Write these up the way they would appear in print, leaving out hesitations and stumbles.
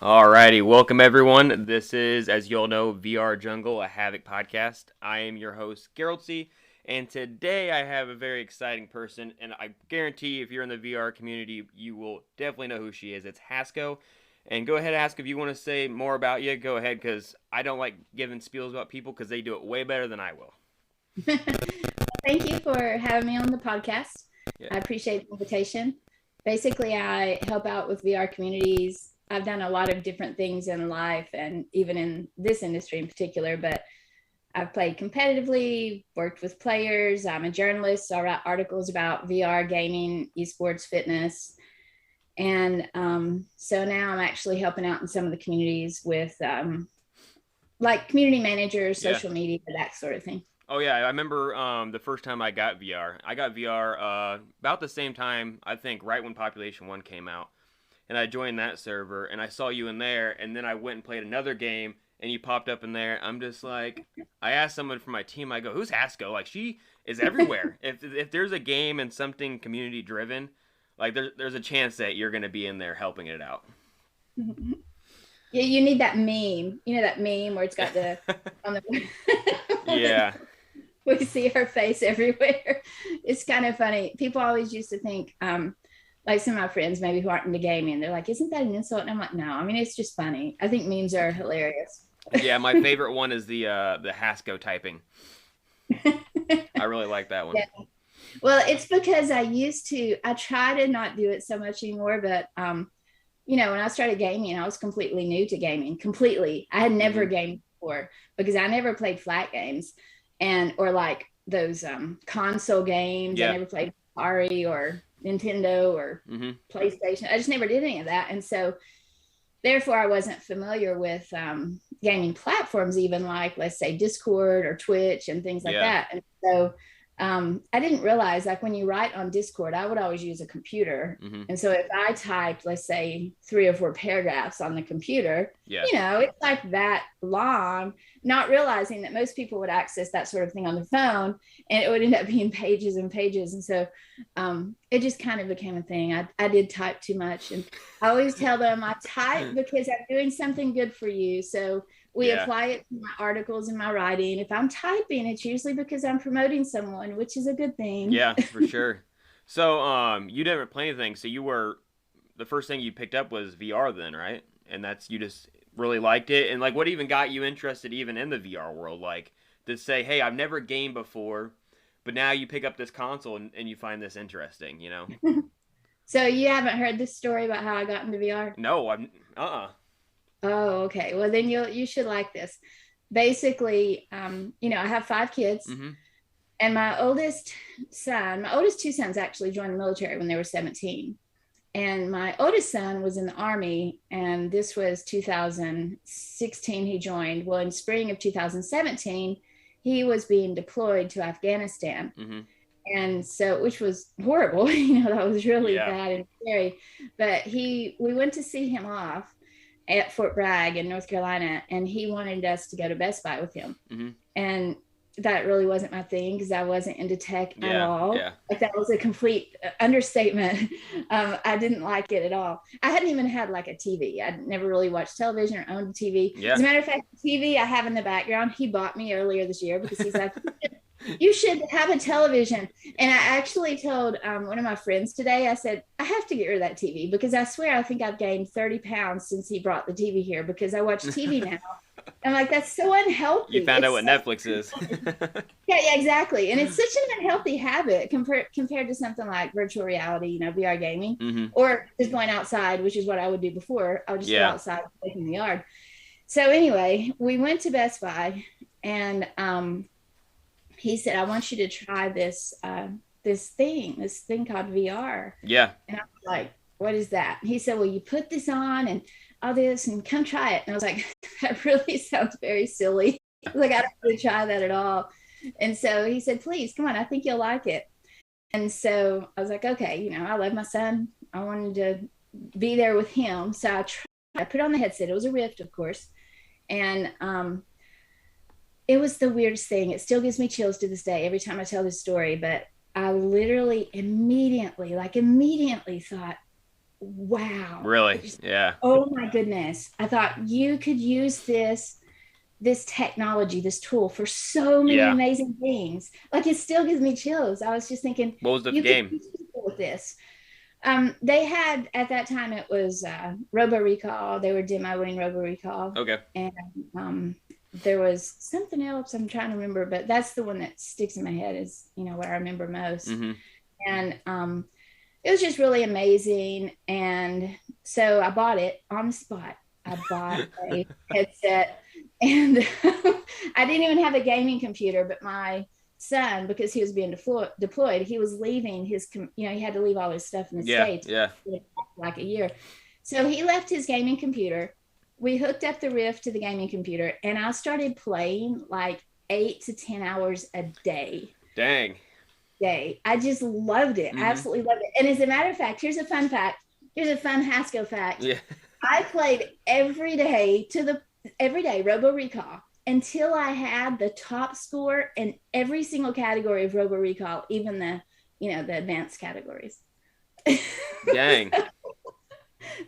Alrighty, welcome everyone. This is, as you all know, VR Jungle, a Havoc podcast. I am your host, Gerald C., and today I have a very exciting person, and I guarantee if you're in the VR community, you will definitely know who she is. It's Hasko. And go ahead, Hasko, if you want to say more about you, go ahead, because I don't like giving spiels about people because they do it way better than I will. Thank you for having me on the podcast. Yeah. I appreciate the invitation. Basically, I help out with VR communities. I've done a lot of different things in life and even in this industry in particular, but I've played competitively, worked with players. I'm a journalist, so I write articles about VR, gaming, esports, fitness. And so now I'm actually helping out in some of the communities with like community managers, social media, that sort of thing. Oh yeah, I remember the first time I got VR. I got VR about the same time, I think, right when Population One came out, and I joined that server, and I saw you in there, and then I went and played another game, and you popped up in there. I'm just like, I asked someone from my team, I go, "Who's Hasko?" Like she is everywhere. If there's a game and something community driven, like there's a chance that you're gonna be in there helping it out. Yeah, you need that meme. You know that meme where it's got the on the Yeah. we see her face everywhere. It's kind of funny. People always used to think, like some of my friends maybe who aren't into gaming, they're like, "Isn't that an insult?" And I'm like, "No, I mean it's just funny. I think memes are hilarious." Yeah, my favorite one is the Hasko typing. I really like that one. Yeah. Well, it's because I try to not do it so much anymore, but when I started gaming, I was completely new to gaming. Completely. I had never gamed before because I never played flat games or like those console games. Yeah. I never played Atari or Nintendo or PlayStation. I just never did any of that. And so therefore I wasn't familiar with gaming platforms, even like, let's say, Discord or Twitch and things like that. And so I didn't realize, like, when you write on Discord, I would always use a computer. And so if I typed, let's say, 3 or 4 paragraphs on the computer, it's like that long, not realizing that most people would access that sort of thing on the phone, and it would end up being pages and pages. And so it just kind of became a thing. I did type too much. And I always tell them I type because I'm doing something good for you. So we apply it to my articles and my writing. If I'm typing, it's usually because I'm promoting someone, which is a good thing. Yeah, for sure. So, you didn't play anything. So the first thing you picked up was VR then, right? And you just really liked it. And like, what even got you interested even in the VR world? Like to say, hey, I've never gamed before, but now you pick up this console and you find this interesting, you know? So you haven't heard this story about how I got into VR? No, Oh, okay. Well, then you should like this. Basically, I have 5 kids, and my oldest 2 sons actually joined the military when they were 17. And my oldest son was in the Army, and this was 2016 he joined. Well, in spring of 2017, he was being deployed to Afghanistan. And so, which was horrible, that was really bad and scary. But we went to see him off at Fort Bragg in North Carolina, and he wanted us to go to Best Buy with him. And that really wasn't my thing because I wasn't into tech at all. Like, that was a complete understatement. I didn't like it at all. I hadn't even had like a TV. I'd never really watched television or owned a TV. As a matter of fact, the TV I have in the background, he bought me earlier this year because he's like, you should have a television. And I actually told one of my friends today, I said, I have to get rid of that TV because I swear I think I've gained 30 pounds since he brought the TV here because I watch TV now. I'm like, that's so unhealthy. You found out what Netflix is. Yeah, exactly. And it's such an unhealthy habit compared to something like virtual reality, VR gaming, or just going outside, which is what I would do before. I would just go outside in the yard. So anyway, we went to Best Buy, and he said, I want you to try this thing called VR. Yeah. And I was like, what is that? He said, well, you put this on and all this and come try it. And I was like, that really sounds very silly. Like, I don't really try that at all. And so he said, please, come on, I think you'll like it. And so I was like, okay, I love my son. I wanted to be there with him. So I put on the headset. It was a Rift, of course. And it was the weirdest thing. It still gives me chills to this day every time I tell this story. But I literally immediately thought, wow. Really? Yeah. Oh my goodness. I thought you could use this technology, this tool for so many Yeah. amazing things. Like it still gives me chills. I was just thinking What was the you could game? teach people with this. They had at that time it was Robo Recall. They were demoing Robo Recall, Okay. and there was something else I'm trying to remember, but that's the one that sticks in my head is what I remember most. Mm-hmm. And it was just really amazing. And so I bought it on the spot. I bought a headset, and I didn't even have a gaming computer, but my son, because he was being deployed, he was leaving his, he had to leave all his stuff in the Yeah. States Yeah. like a year. So he left his gaming computer. We hooked up the Rift to the gaming computer, and I started playing like 8 to 10 hours a day. Dang. I just loved it. Absolutely loved it. And as a matter of fact, here's a fun fact. Here's a fun Hasko fact. Yeah. I played every day Robo Recall until I had the top score in every single category of Robo Recall, even the advanced categories. Dang.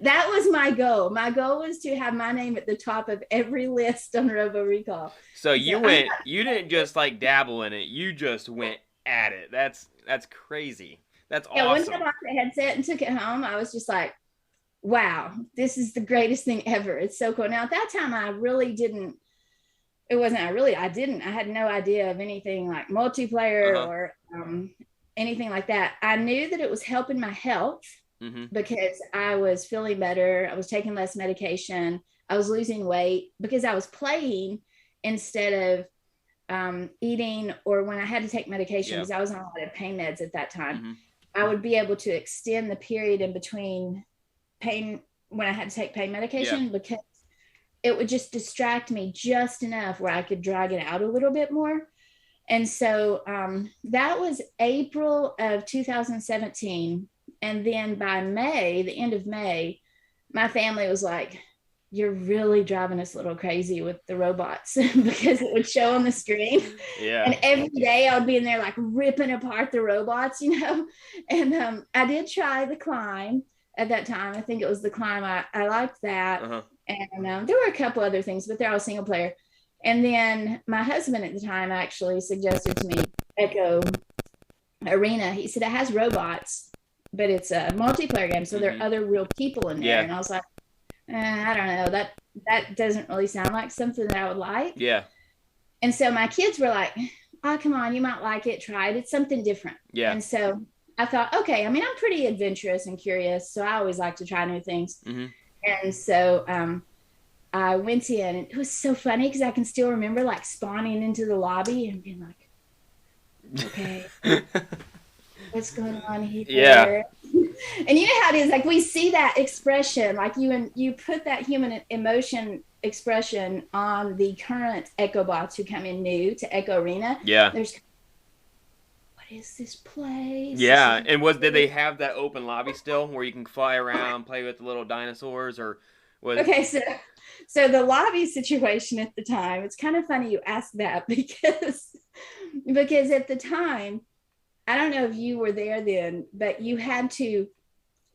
That was my goal. My goal was to have my name at the top of every list on Robo Recall. So you didn't just like dabble in it. You just went at it. That's crazy. That's awesome. Yeah, one time I bought the headset and took it home, I was just like, wow, this is the greatest thing ever. It's so cool. Now at that time I had no idea of anything like multiplayer or anything like that. I knew that it was helping my health because I was feeling better. I was taking less medication. I was losing weight because I was playing instead of eating, or when I had to take medication, because I was on a lot of pain meds at that time. I would be able to extend the period in between pain when I had to take pain medication because it would just distract me just enough where I could drag it out a little bit more. And so that was April of 2017. And then by May, the end of May, my family was like, you're really driving us a little crazy with the robots because it would show on the screen. Yeah. And every day I would be in there like ripping apart the robots, And I did try the climb at that time. I think it was the climb. I liked that. And there were a couple other things, but they're all single player. And then my husband at the time actually suggested to me Echo Arena. He said it has robots, but it's a multiplayer game. So there are other real people in there. Yeah. And I was like, I don't know. That doesn't really sound like something that I would like. Yeah. And so my kids were like, oh, come on, you might like it. Try it. It's something different. Yeah. And so I thought, okay, I mean, I'm pretty adventurous and curious. So I always like to try new things. And so I went in, and it was so funny because I can still remember like spawning into the lobby and being like, okay, what's going on here? Yeah. And you know how it is, like we see that expression, like you put that human emotion expression on the current Echo bots who come in new to Echo Arena. Yeah. There's, what is this place? Yeah. And did they have that open lobby still where you can fly around, play with the little dinosaurs, or was Okay, so the lobby situation at the time, it's kind of funny you asked that because at the time, I don't know if you were there then, but you had to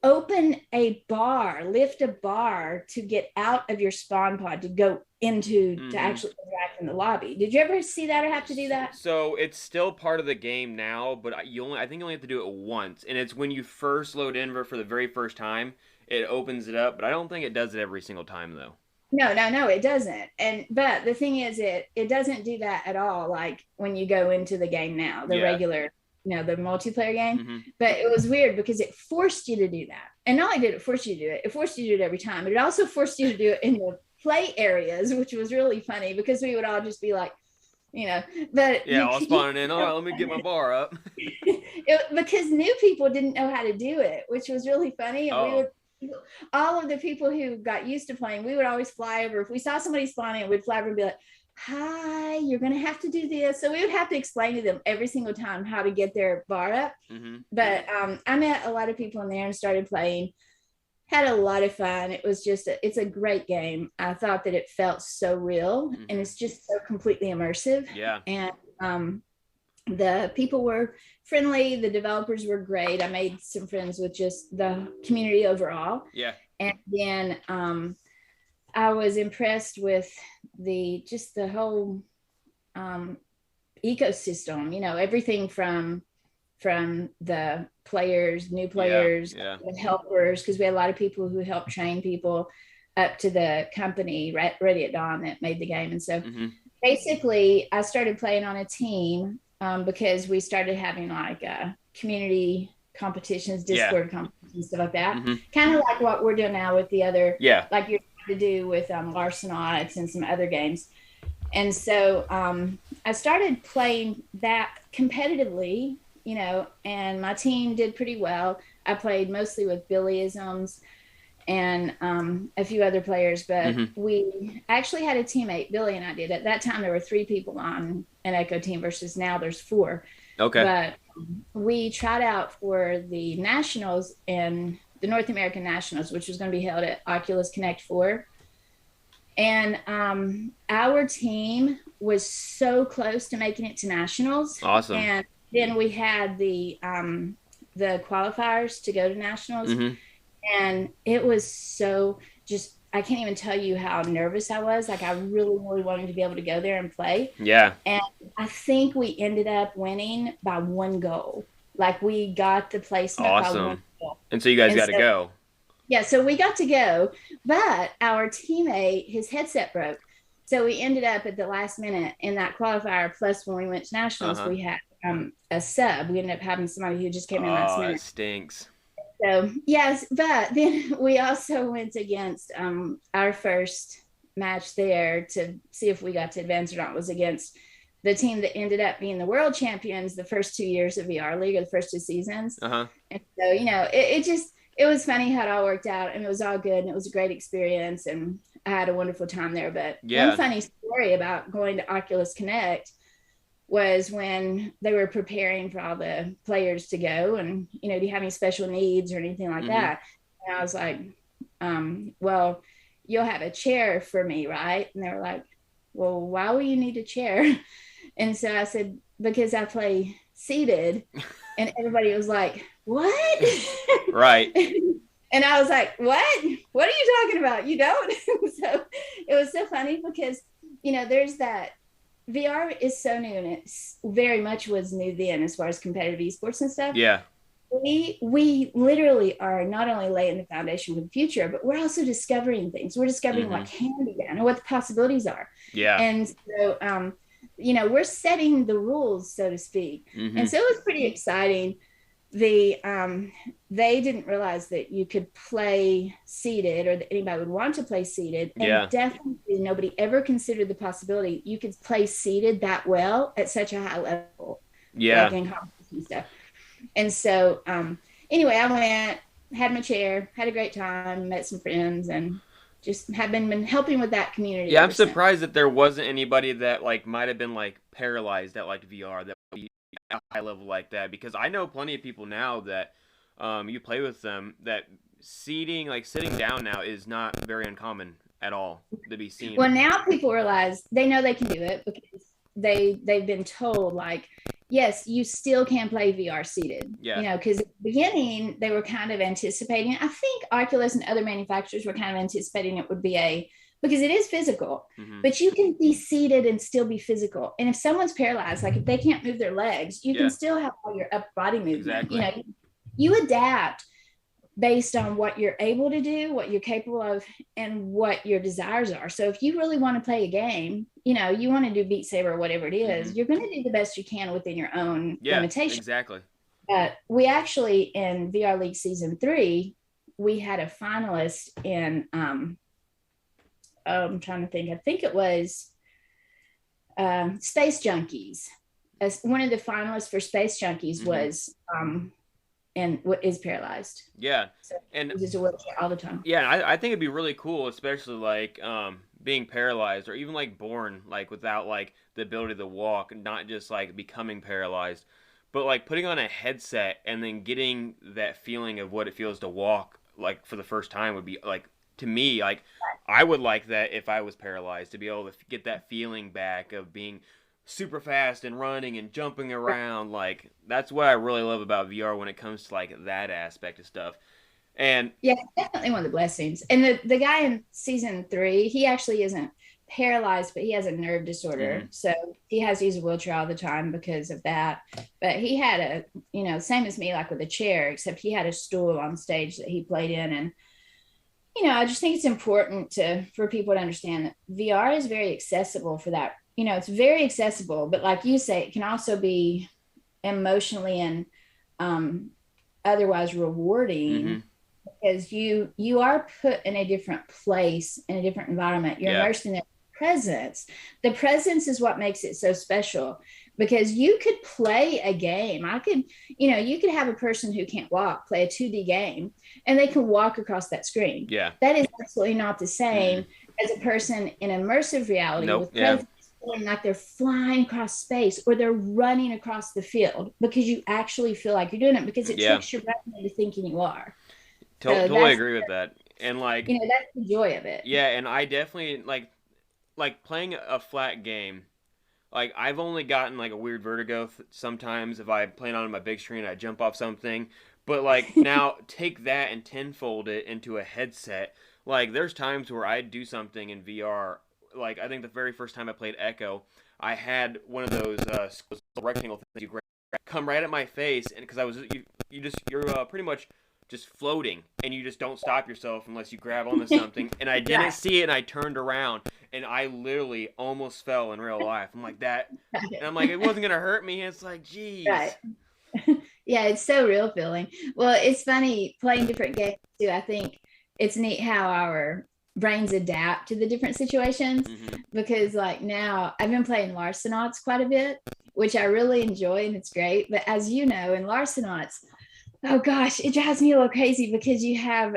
open a bar, lift a bar to get out of your spawn pod to go into to actually interact in the lobby. Did you ever see that or have to do that? So it's still part of the game now, but I think you only have to do it once, and it's when you first load in for the very first time, it opens it up, but I don't think it does it every single time though. No, it doesn't. But the thing is, it doesn't do that at all. Like when you go into the game now, the regular, the multiplayer game. But it was weird because it forced you to do that. And not only did it force you to do it, it forced you to do it every time. But it also forced you to do it in the play areas, which was really funny because we would all just be like, but I'll spawn in. Let me get my bar up. Because new people didn't know how to do it, which was really funny. And all of the people who got used to playing, we would always fly over. If we saw somebody spawning, we'd fly over and be like, hi, you're going to have to do this. So we would have to explain to them every single time how to get their bar up. But I met a lot of people in there and started playing, had a lot of fun. It was just, it's a great game. I thought that it felt so real and it's just so completely immersive. Yeah. And the people were friendly. The developers were great. I made some friends with just the community overall. Yeah. And then I was impressed with the whole ecosystem, everything from the players, new players, Yeah. the helpers, because we had a lot of people who helped train people, up to the company Ready at Dawn that made the game. And so basically I started playing on a team because we started having like community competitions, Discord competitions, stuff like that. Kind of like what we're doing now with the other, like you're trying to do with Larcenauts and some other games. And so I started playing that competitively, and my team did pretty well. I played mostly with Billyisms and a few other players, but we actually had a teammate, Billy and I did. At that time, there were 3 people on an Echo team versus now there's 4. Okay. But we tried out for the Nationals and the North American Nationals, which was going to be held at Oculus Connect 4. And our team was so close to making it to Nationals. Awesome. And then we had the qualifiers to go to Nationals. And it was so just, I can't even tell you how nervous I was. Like I really, really wanted to be able to go there and play. Yeah. And I think we ended up winning by 1 goal. Like we got the placement by 1 goal. And so you guys got to go. Yeah, so we got to go, but our teammate, his headset broke. So we ended up at the last minute in that qualifier. Plus, when we went to Nationals, we had a sub. We ended up having somebody who just came in last minute. Oh, it stinks. So, yes, but then we also went against our first match there to see if we got to advance or not, was against the team that ended up being the world champions the first 2 years of VR League, or the first 2 seasons. And so, it was funny how it all worked out, and it was all good, and it was a great experience, and I had a wonderful time there. But one funny story about going to Oculus Connect was when they were preparing for all the players to go, and do you have any special needs or anything like that? And I was like, well, you'll have a chair for me, right? And they were like, well, why will you need a chair? And so I said, because I play seated. And everybody was like, what? Right. And I was like, what are you talking about? You don't? So it was so funny because, there's that VR is so new, and it's very much was new then as far as competitive esports and stuff. Yeah. We literally are not only laying the foundation for the future, but we're also discovering things. We're discovering what can be done and what the possibilities are. Yeah. And so, we're setting the rules, so to speak. And so it was pretty exciting. They didn't realize that you could play seated, or that anybody would want to play seated. And definitely nobody ever considered the possibility you could play seated that well at such a high level. Yeah. Like in competition stuff. And so, anyway, I went, had my chair, had a great time, met some friends, and just have been helping with that community. Yeah, I'm surprised that there wasn't anybody that might have been paralyzed at VR that would be at a high level like that, because I know plenty of people now that you play with them that sitting down now is not very uncommon at all to be seen. Well, now people realize they know they can do it because they've been told yes, you still can play VR seated. Yeah. Because at the beginning they were kind of anticipating. I think Oculus and other manufacturers were kind of anticipating it would be because it is physical, but you can be seated and still be physical. And if someone's paralyzed, if they can't move their legs, you can still have all your upper body movement. Exactly. You adapt based on what you're able to do, what you're capable of, and what your desires are. So if you really want to play a game, you want to do Beat Saber or whatever it is, you're going to do the best you can within your own limitations. Exactly. We actually, in VR League Season 3, we had a finalist in, I'm trying to think, I think it was Space Junkies. As one of the finalists for Space Junkies was and what is paralyzed. Yeah. So and uses a wheelchair all the time. Yeah, I think it'd be really cool, especially being paralyzed, or even born without the ability to walk, not just becoming paralyzed, but putting on a headset and then getting that feeling of what it feels to walk for the first time would be to me I would like that if I was paralyzed, to be able to get that feeling back of being super fast and running and jumping around. Like that's what I really love about VR when it comes to like that aspect of stuff. And Yeah, definitely one of the blessings. And the guy in season 3, he actually isn't paralyzed, but he has a nerve disorder. So he has to use a wheelchair all the time because of that. But he had a, same as me, like with a chair, except he had a stool on stage that he played in. And, I just think it's important for people to understand that VR is very accessible for that. It's very accessible, but like you say, it can also be emotionally and otherwise rewarding because you are put in a different place, in a different environment. You're immersed in their presence. The presence is what makes it so special, because you could play a game. You could have a person who can't walk play a 2D game and they can walk across that screen. Yeah. That is absolutely not the same as a person in immersive reality with presence. Like they're flying across space or they're running across the field, because you actually feel like you're doing it, because it tricks your brain into thinking you are. Totally agree with that. And like, that's the joy of it. Yeah, and I definitely like playing a flat game. Like I've only gotten like a weird vertigo sometimes if I play on my big screen, I jump off something. But like now take that and tenfold it into a headset. Like there's times where I do something in VR. Like I think the very first time I played Echo, I had one of those rectangle things you grab, come right at my face, and because I was you're pretty much just floating, and you just don't stop yourself unless you grab onto something. And I didn't see it, and I turned around, and I literally almost fell in real life. I'm like that, and I'm like, it wasn't gonna hurt me. It's like, geez. Right. Yeah, it's so real feeling. Well, it's funny playing different games too. I think it's neat how our brains adapt to the different situations, because like now I've been playing Larcenauts quite a bit, which I really enjoy, and it's great. But as you know, in Larcenauts, oh gosh, it drives me a little crazy because you have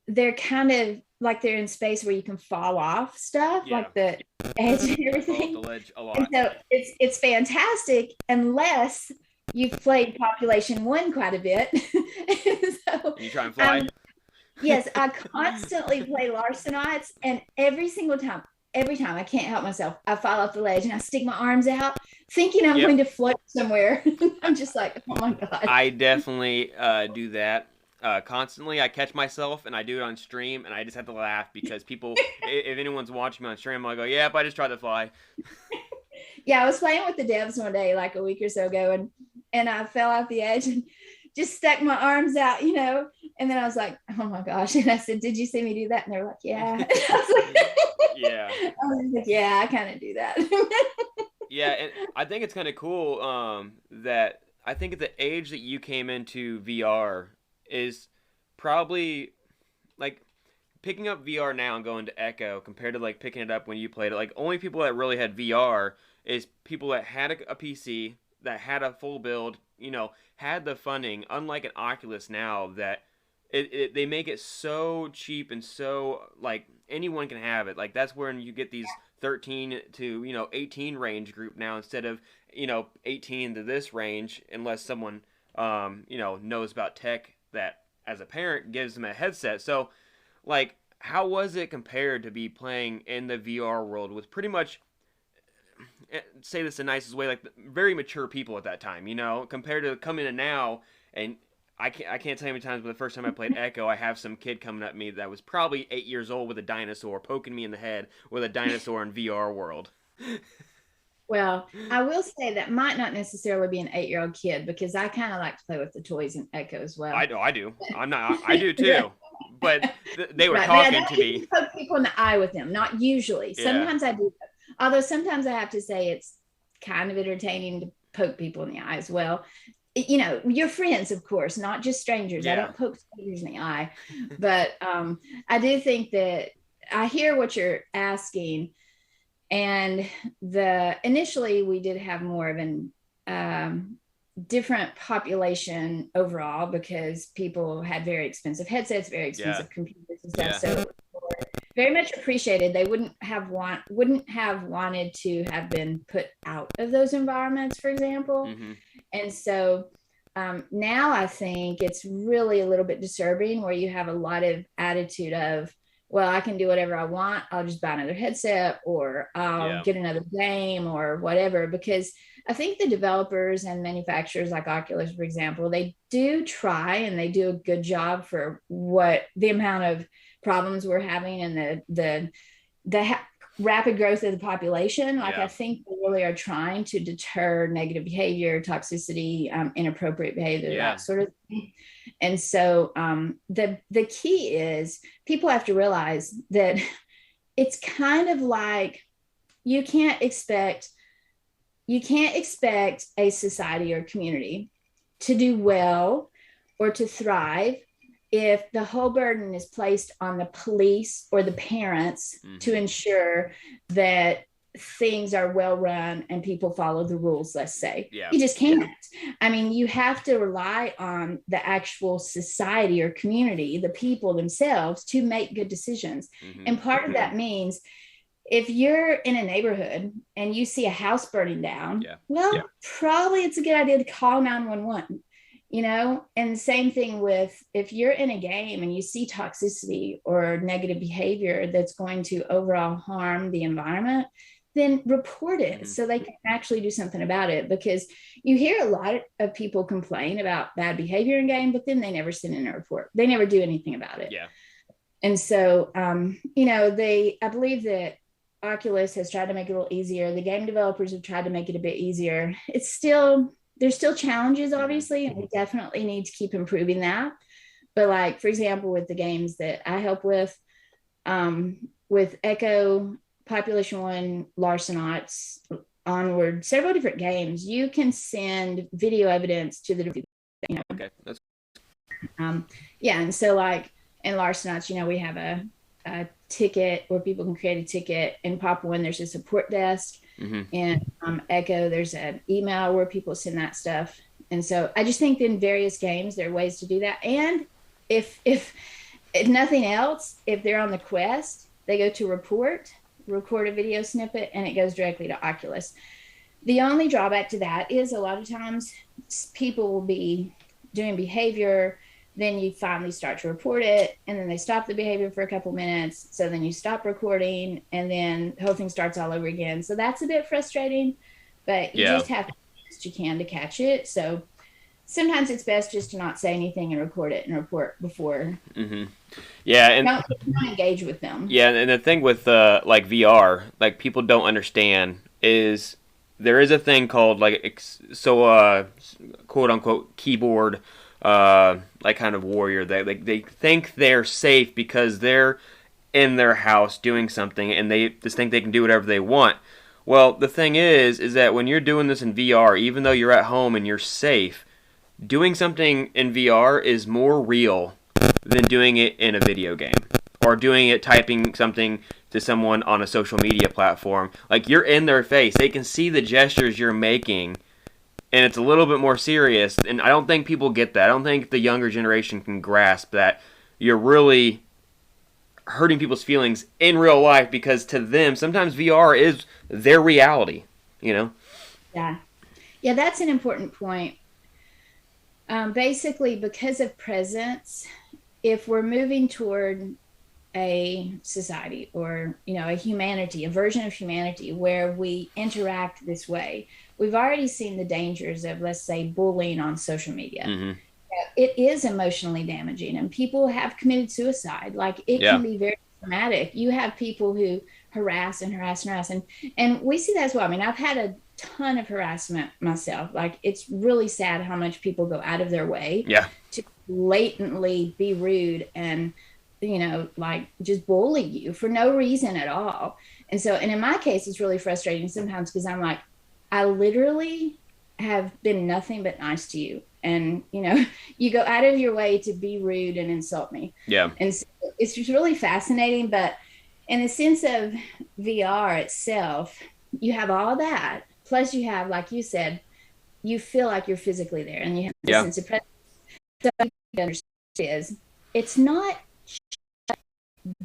they're kind of like they're in space where you can fall off stuff, like the edge and everything. Fall off the ledge a lot. And so it's fantastic unless you've played Population 1 quite a bit. So, you try and fly? Yes, I constantly play Larcenauts, and every time I can't help myself, I fall off the ledge and I stick my arms out thinking I'm going to float somewhere. I'm just like, oh my god. I definitely do that constantly. I catch myself and I do it on stream, and I just have to laugh because people, if anyone's watching me on stream, I'll go, yep, I just tried to fly. Yeah, I was playing with the devs one day like a week or so ago, and I fell off the edge and just stuck my arms out, and then I was like, oh my gosh. And I said, did you see me do that? And they were like, yeah. And I was like, yeah. I was like, yeah, I kind of do that. Yeah, and I think it's kind of cool that I think at the age that you came into VR is probably like picking up VR now and going to Echo compared to like picking it up when you played it. Like only people that really had VR is people that had a PC, that had a full build, had the funding, unlike an Oculus now that they make it so cheap and so like anyone can have it. Like that's where you get these 13 to 18 range group now instead of 18 to this range, unless someone knows about tech that as a parent gives them a headset. So like how was it compared to be playing in the VR world with pretty much, say this the nicest way, like very mature people at that time, compared to coming in now? And I can't tell you how many times, but the first time I played Echo, I have some kid coming at me that was probably 8 years old with a dinosaur poking me in the head with a dinosaur in VR world. Well, I will say that might not necessarily be an 8-year-old kid, because I kind of like to play with the toys in Echo as well. I do. I do too. But they were talking to me. Poke people in the eye with them, not usually. Yeah. Sometimes I do. Although sometimes I have to say it's kind of entertaining to poke people in the eye as well. Your friends, of course, not just strangers. Yeah. I don't poke strangers in the eye. But I do think that I hear what you're asking. And initially we did have more of an different population overall, because people had very expensive headsets, very expensive computers and stuff. So very much appreciated. They wouldn't have wanted to have been put out of those environments, for example. And so now I think it's really a little bit disturbing, where you have a lot of attitude of, well, I can do whatever I want. I'll just buy another headset, or I'll Yeah. get another game or whatever. Because I think the developers and manufacturers like Oculus, for example, they do try and they do a good job for what the amount of problems we're having and the rapid growth of the population. Like, I think they really are trying to deter negative behavior, toxicity, inappropriate behavior, that sort of thing. And so the key is people have to realize that it's kind of like you can't expect a society or community to do well or to thrive if the whole burden is placed on the police or the parents to ensure that things are well run and people follow the rules, let's say. You just can't. I mean, you have to rely on the actual society or community, the people themselves, to make good decisions. And part of that means if you're in a neighborhood and you see a house burning down, probably it's a good idea to call 911. And same thing with if you're in a game and you see toxicity or negative behavior that's going to overall harm the environment, then report it so they can actually do something about it. Because you hear a lot of people complain about bad behavior in game, but then they never send in a report. They never do anything about it. And so, I believe that Oculus has tried to make it a little easier. The game developers have tried to make it a bit easier. There's still challenges, obviously, and we definitely need to keep improving that. But like, for example, with the games that I help with Echo, Population 1, Larcenauts, onward, several different games, you can send video evidence to the Okay. That's and so like in Larcenauts, we have a ticket where people can create a ticket. In Pop One, there's a support desk. And Echo, there's an email where people send that stuff. And so I just think in various games there are ways to do that. And if nothing else, if they're on the Quest, they go to record a video snippet, and it goes directly to Oculus. The only drawback to that is a lot of times people will be doing behavior, then you finally start to report it, and then they stop the behavior for a couple minutes. So then you stop recording, and then the whole thing starts all over again. So that's a bit frustrating, but you just have to do the best you can to catch it. So sometimes it's best just to not say anything and record it and report before. Yeah, and don't engage with them. Yeah, and the thing with like VR, like people don't understand is there is a thing called like quote unquote keyboard like kind of warrior. They think they're safe because they're in their house doing something, and they just think they can do whatever they want. Well, the thing is that when you're doing this in VR, even though you're at home and you're safe, doing something in VR is more real than doing it in a video game or doing it typing something to someone on a social media platform. Like, you're in their face. They can see the gestures you're making, and it's a little bit more serious. And I don't think people get that. I don't think the younger generation can grasp that you're really hurting people's feelings in real life, because to them, sometimes VR is their reality, Yeah, that's an important point. Basically, because of presence, if we're moving toward a society or a humanity, a version of humanity where we interact this way, we've already seen the dangers of, let's say, bullying on social media. It is emotionally damaging, and people have committed suicide. Like, it can be very traumatic. You have people who harass and we see that as well. I mean, I've had a ton of harassment myself. Like, it's really sad how much people go out of their way to blatantly be rude and like just bully you for no reason at all. And in my case, it's really frustrating sometimes, because I'm like, I literally have been nothing but nice to you, and you go out of your way to be rude and insult me. And so it's just really fascinating. But in the sense of VR itself, you have all that, plus you have, like you said, you feel like you're physically there, and you have a sense of presence. So what you understand is it's not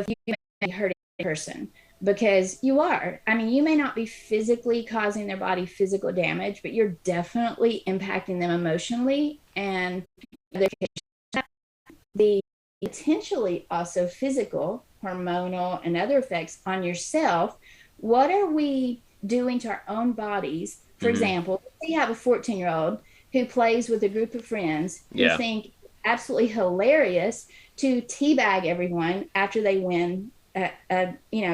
you may be hurting a person, because you are. I mean, you may not be physically causing their body physical damage, but you're definitely impacting them emotionally, and the potentially also physical hormonal and other effects on yourself. What are we doing to our own bodies? For example, we have a 14-year-old who plays with a group of friends who think absolutely hilarious to teabag everyone after they win,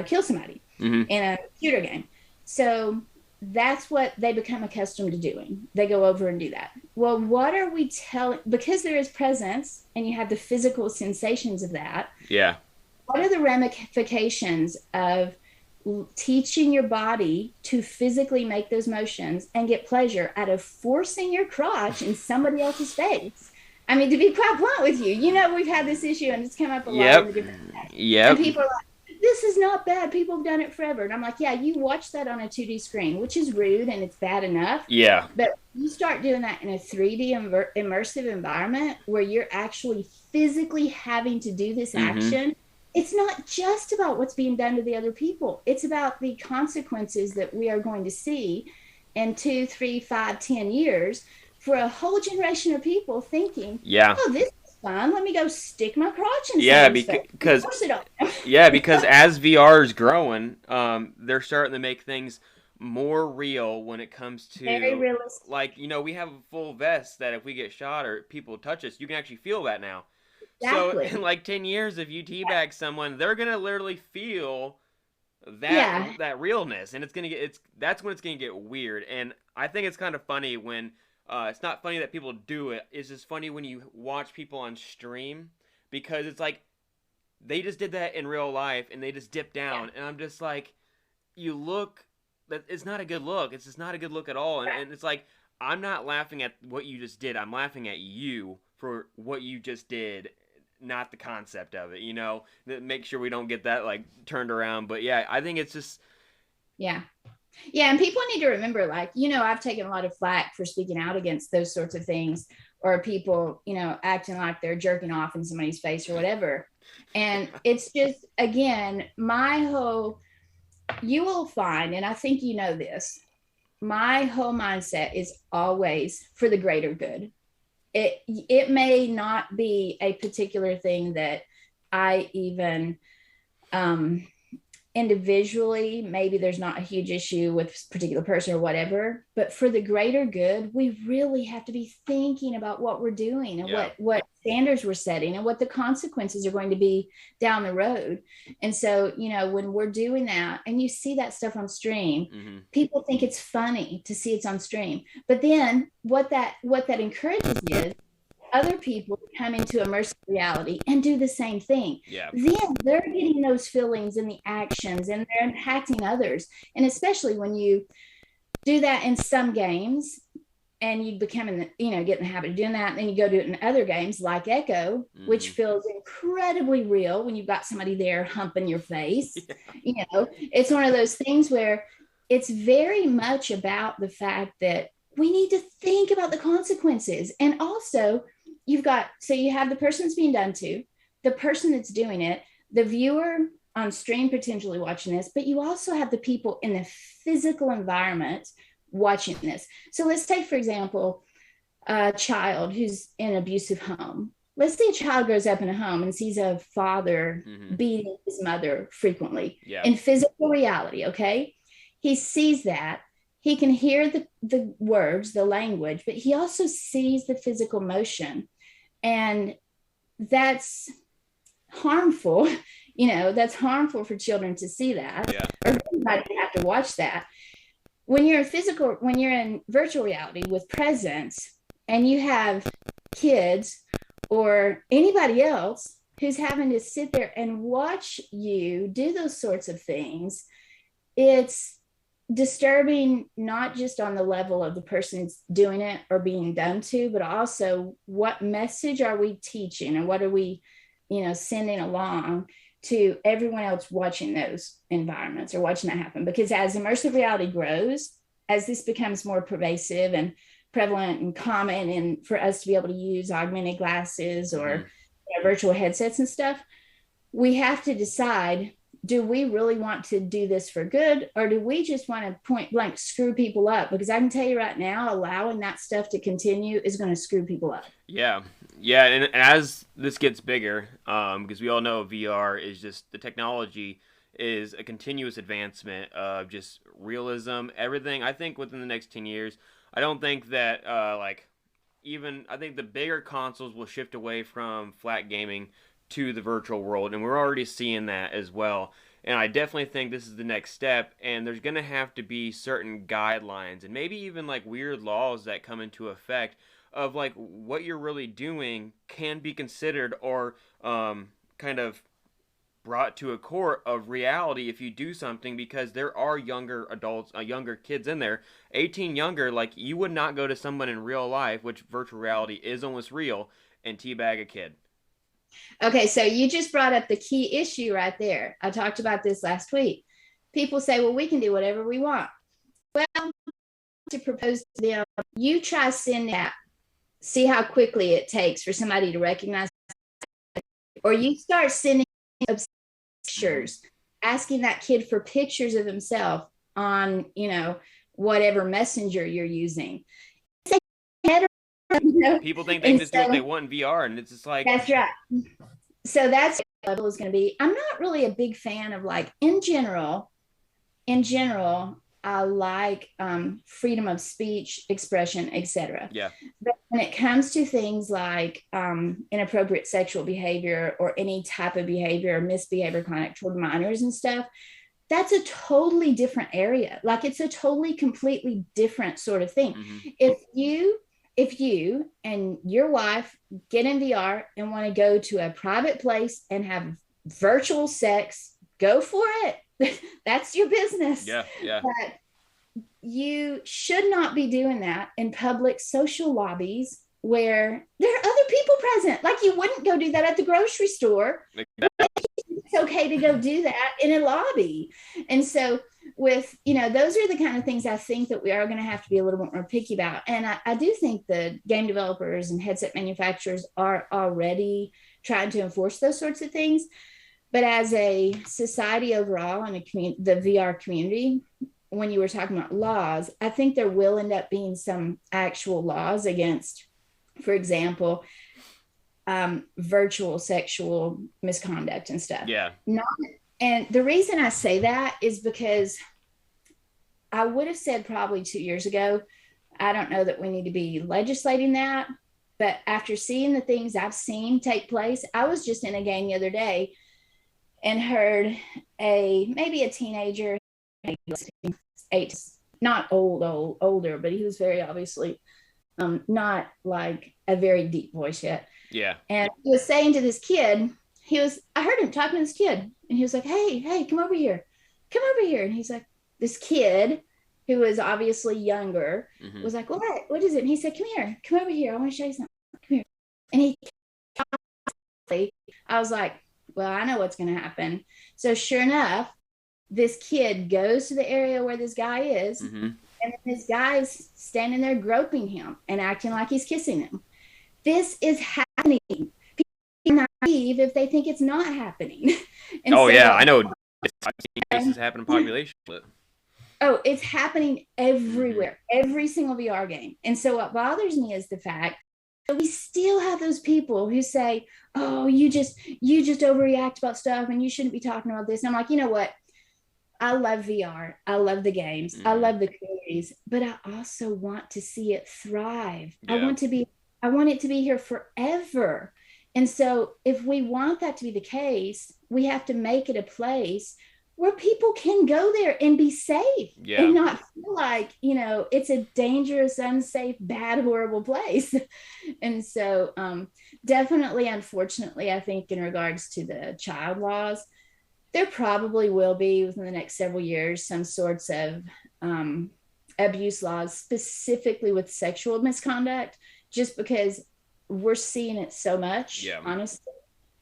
kill somebody in a computer game. So that's what they become accustomed to doing. They go over and do that. Well, what are we telling? Because there is presence and you have the physical sensations of that. Yeah. What are the ramifications of teaching your body to physically make those motions and get pleasure out of forcing your crotch in somebody else's face? I mean, to be quite blunt with you, we've had this issue and it's come up a lot in the different ways. And people are like, this is not bad. People have done it forever. And I'm like, yeah, you watch that on a 2D screen, which is rude and it's bad enough. Yeah. But you start doing that in a 3D immersive environment where you're actually physically having to do this action. It's not just about what's being done to the other people. It's about the consequences that we are going to see in 2, 3, 5, 10 years for a whole generation of people thinking, oh, this is fun. Let me go stick my crotch in because because as VR is growing, they're starting to make things more real when it comes to very realistic. Like, we have a full vest that if we get shot or people touch us, you can actually feel that now. Exactly. So in like 10 years, if you teabag someone, they're gonna literally feel that realness, and that's when it's gonna get weird. And I think it's kind of funny when it's not funny that people do it. It's just funny when you watch people on stream, because it's like they just did that in real life and they just dipped down, and I'm just like, it's not a good look. It's just not a good look at all. And it's like, I'm not laughing at what you just did. I'm laughing at you for what you just did. Not the concept of it, make sure we don't get that like turned around. But yeah, I think it's just and people need to remember, like, I've taken a lot of flack for speaking out against those sorts of things, or people acting like they're jerking off in somebody's face or whatever. And it's just, again, you will find, and I think this, my whole mindset is always for the greater good. It may not be a particular thing that I even individually, maybe there's not a huge issue with a particular person or whatever, but for the greater good, we really have to be thinking about what we're doing and what standards we're setting and what the consequences are going to be down the road. And so, when we're doing that and you see that stuff on stream, people think it's funny to see it's on stream. But then what that encourages is other people come into immersive reality and do the same thing. Then they're getting those feelings and the actions, and they're impacting others. And especially when you do that in some games and you get in the habit of doing that, and then you go do it in other games like Echo, which feels incredibly real when you've got somebody there humping your face. It's one of those things where it's very much about the fact that we need to think about the consequences. And also, you have the person that's being done to, the person that's doing it, the viewer on stream potentially watching this, but you also have the people in the physical environment watching this. So let's take, for example, a child who's in an abusive home. Let's say a child grows up in a home and sees a father beating his mother frequently in physical reality, okay? He sees that. He can hear the words, the language, but he also sees the physical motion. And that's harmful. That's harmful for children to see that, or anybody have to watch that. When you're in virtual reality with presence, and you have kids or anybody else who's having to sit there and watch you do those sorts of things, it's disturbing, not just on the level of the person doing it or being done to, but also what message are we teaching, and what are we, sending along to everyone else watching those environments or watching that happen. Because as immersive reality grows, as this becomes more pervasive and prevalent and common, and for us to be able to use augmented glasses or virtual headsets and stuff, we have to decide, do we really want to do this for good, or do we just want to point blank screw people up? Because I can tell you right now, allowing that stuff to continue is going to screw people up. Yeah, yeah, and as this gets bigger, because we all know VR is just the technology is a continuous advancement of just realism, everything. I think within the next 10 years, I don't think that even I think the bigger consoles will shift away from flat gaming to the virtual world, and we're already seeing that as well. And I definitely think this is the next step, and there's going to have to be certain guidelines and maybe even like weird laws that come into effect of like what you're really doing can be considered or kind of brought to a court of reality if you do something, because there are younger adults, younger kids in there, 18 younger. Like, you would not go to someone in real life, which virtual reality is almost real, and teabag a kid. Okay, so you just brought up the key issue right there. I talked about this last week. People say, well, we can do whatever we want. Well, to propose to them, you try send that, see how quickly it takes for somebody to recognize, or you start sending pictures, asking that kid for pictures of himself on, whatever messenger you're using. People think they can just do what they want in VR, and it's just like, that's right. So that's what level is going to be. I'm not really a big fan of, like, in general, I like freedom of speech, expression, etc. Yeah. But when it comes to things like inappropriate sexual behavior or any type of behavior or misbehavior conduct toward minors and stuff, that's a totally different area. Like, it's a totally, completely different sort of thing. Mm-hmm. If you and your wife get in VR and want to go to a private place and have virtual sex, go for it. That's your business. Yeah. But you should not be doing that in public social lobbies where there are other people present. Like, you wouldn't go do that at the grocery store. It's okay to go do that in a lobby. And so with, those are the kind of things I think that we are going to have to be a little bit more picky about. And I do think the game developers and headset manufacturers are already trying to enforce those sorts of things. But as a society overall and the VR community, when you were talking about laws, I think there will end up being some actual laws against, for example, virtual sexual misconduct and stuff. Yeah. And the reason I say that is because I would have said probably 2 years ago, I don't know that we need to be legislating that. But after seeing the things I've seen take place, I was just in a game the other day and heard maybe a teenager, not older, but he was very obviously not like a very deep voice yet. Yeah. And he was saying to this kid, I heard him talking to this kid, and he was like, hey, come over here. And he's like, this kid who was obviously younger was like, what is it? And he said, come over here. I want to show you something. Come here. And I was like, well, I know what's going to happen. So sure enough, this kid goes to the area where this guy is, and then this guy's standing there groping him and acting like he's kissing him. This is happening. People are naive if they think it's not happening. And I know. I've seen cases happen in population. But... Oh, it's happening everywhere, every single VR game. And so what bothers me is the fact that we still have those people who say, oh, you just overreact about stuff and you shouldn't be talking about this. And I'm like, you know what? I love VR. I love the games. I love the communities, but I also want to see it thrive. Yeah. I want it to be here forever. And so if we want that to be the case, we have to make it a place where people can go there and be safe and not feel like, it's a dangerous, unsafe, bad, horrible place. And so definitely, unfortunately, I think in regards to the child laws, there probably will be within the next several years some sorts of abuse laws, specifically with sexual misconduct, just because we're seeing it so much. Honestly,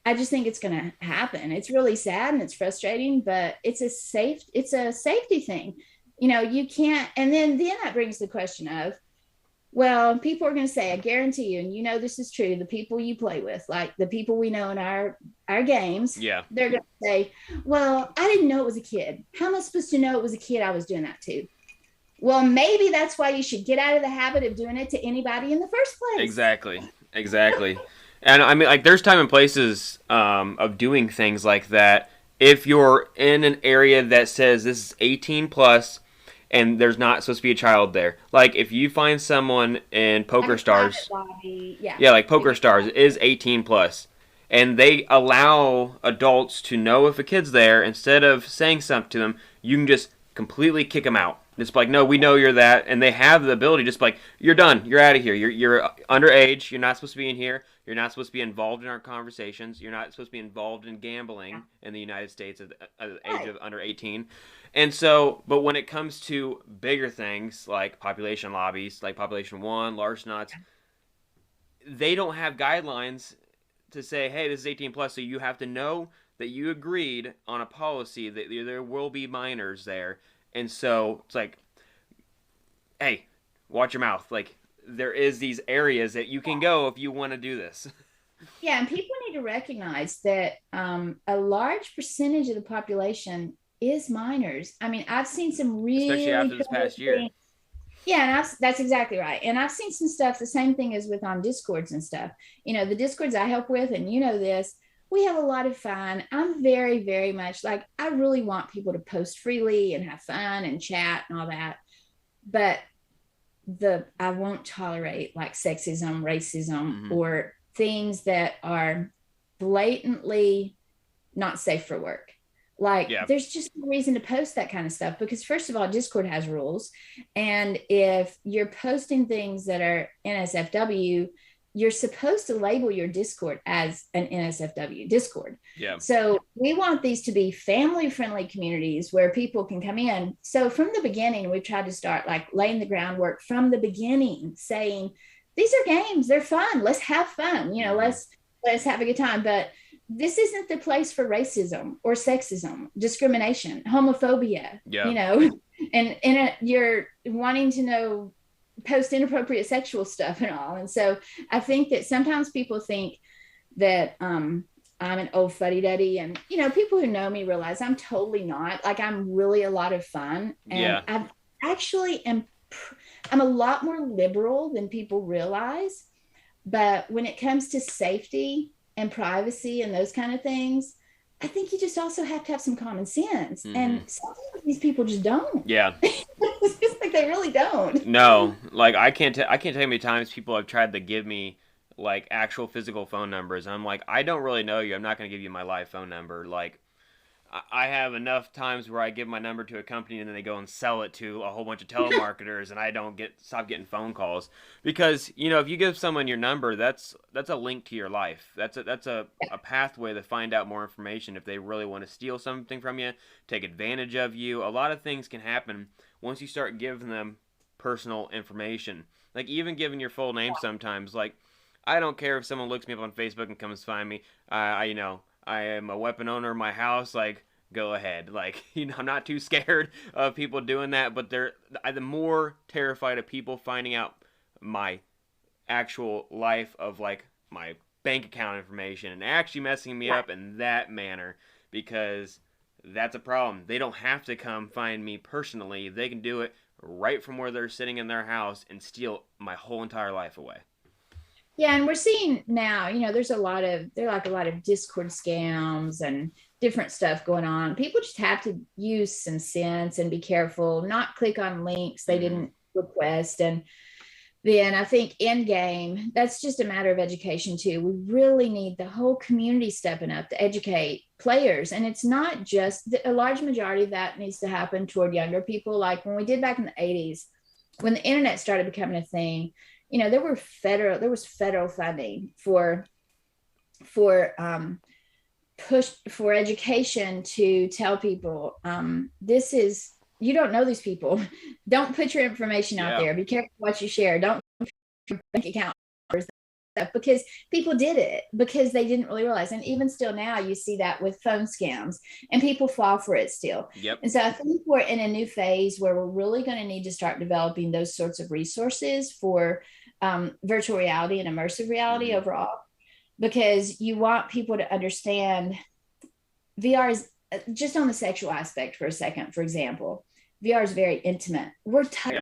I just think it's going to happen. It's really sad and it's frustrating, but it's a safety thing. You can't. And then that brings the question of, Well, people are going to say, I guarantee you, and you know this is true, the people you play with, like the people we know in our games, Yeah. they're going to say, well, I didn't know it was a kid. How am I supposed to know it was a kid I was doing that to? Well, maybe that's why you should get out of the habit of doing it to anybody in the first place. Exactly. Exactly. And I mean, like, there's time and places of doing things like that. If you're in an area that says this is 18 plus, and there's not supposed to be a child there, like if you find someone in Poker Stars, Yeah. yeah, like Poker Stars is 18 plus, and they allow adults to know if a kid's there. Instead of saying something to them, you can just completely kick them out. It's like, no, we know you're that, and they have the ability, just like, you're done, you're out of here, you're underage, you're not supposed to be in here, you're not supposed to be involved in our conversations, you're not supposed to be involved in gambling in the United States at the age of under 18. And so, but when it comes to bigger things like population lobbies, like Population One, large knots, they don't have guidelines to say, hey, this is 18 plus, so you have to know that you agreed on a policy that there will be minors there. And so it's like, hey, watch your mouth. Like, there is these areas that you can go if you want to do this. Yeah, and people need to recognize that a large percentage of the population is minors. I mean, I've seen some really Especially after this past year. things. Yeah, and that's exactly right. And I've seen some stuff, the same thing as with on Discords and stuff. You know, the Discords I help with, and you know this, we have a lot of fun. I'm very, very much like, I really want people to post freely and have fun and chat and all that. But I won't tolerate like sexism, racism, or things that are blatantly not safe for work. Like, Yeah. there's just no reason to post that kind of stuff because, first of all, Discord has rules. And if you're posting things that are NSFW, you're supposed to label your Discord as an NSFW Discord. Yeah. So we want these to be family friendly communities where people can come in. So from the beginning, we've tried to start like laying the groundwork from the beginning, saying, these are games, they're fun. Let's have fun. You know, let's have a good time. But this isn't the place for racism or sexism, discrimination, homophobia, Yeah. you know, and you're wanting to know, post inappropriate sexual stuff and all. And so I think that sometimes people think that I'm an old fuddy-duddy, and you know, people who know me realize I'm totally not. Like, I'm really a lot of fun, and I've actually I'm a lot more liberal than people realize. But when it comes to safety and privacy and those kind of things, I think you just also have to have some common sense. And sometimes these people just don't. Yeah. It's just like they really don't. No, like I can't tell you how many times people have tried to give me like actual physical phone numbers. I'm like, I don't really know you. I'm not going to give you my live phone number. Like, I have enough times where I give my number to a company and then they go and sell it to a whole bunch of telemarketers, and I don't stop getting phone calls because, you know, if you give someone your number, that's a link to your life. That's a pathway to find out more information if they really want to steal something from you, take advantage of you. A lot of things can happen once you start giving them personal information. Like, even giving your full name sometimes. Like, I don't care if someone looks me up on Facebook and comes find me. You know, I am a weapon owner in my house. Like, go ahead. Like, you know, I'm not too scared of people doing that, but I'm more terrified of people finding out my actual life of like my bank account information and actually messing me up in that manner, because that's a problem. They don't have to come find me personally. They can do it right from where they're sitting in their house and steal my whole entire life away. Yeah, and we're seeing now, you know, there are like a lot of Discord scams and different stuff going on. People just have to use some sense and be careful, not click on links they didn't request. And then I think in game, that's just a matter of education too. We really need the whole community stepping up to educate players. And it's not just a large majority of that needs to happen toward younger people. Like when we did back in the 80s, when the internet started becoming a thing, you know, there was federal funding for push for education to tell people, you don't know these people. Don't put your information out there. Be careful what you share. Don't put your bank account. stuff, because people did it because they didn't really realize. And even still now, you see that with phone scams, and people fall for it still. Yep. And so I think we're in a new phase where we're really going to need to start developing those sorts of resources for virtual reality and immersive reality overall, because you want people to understand VR is just on the sexual aspect for a second. For example, VR is very intimate. We're touching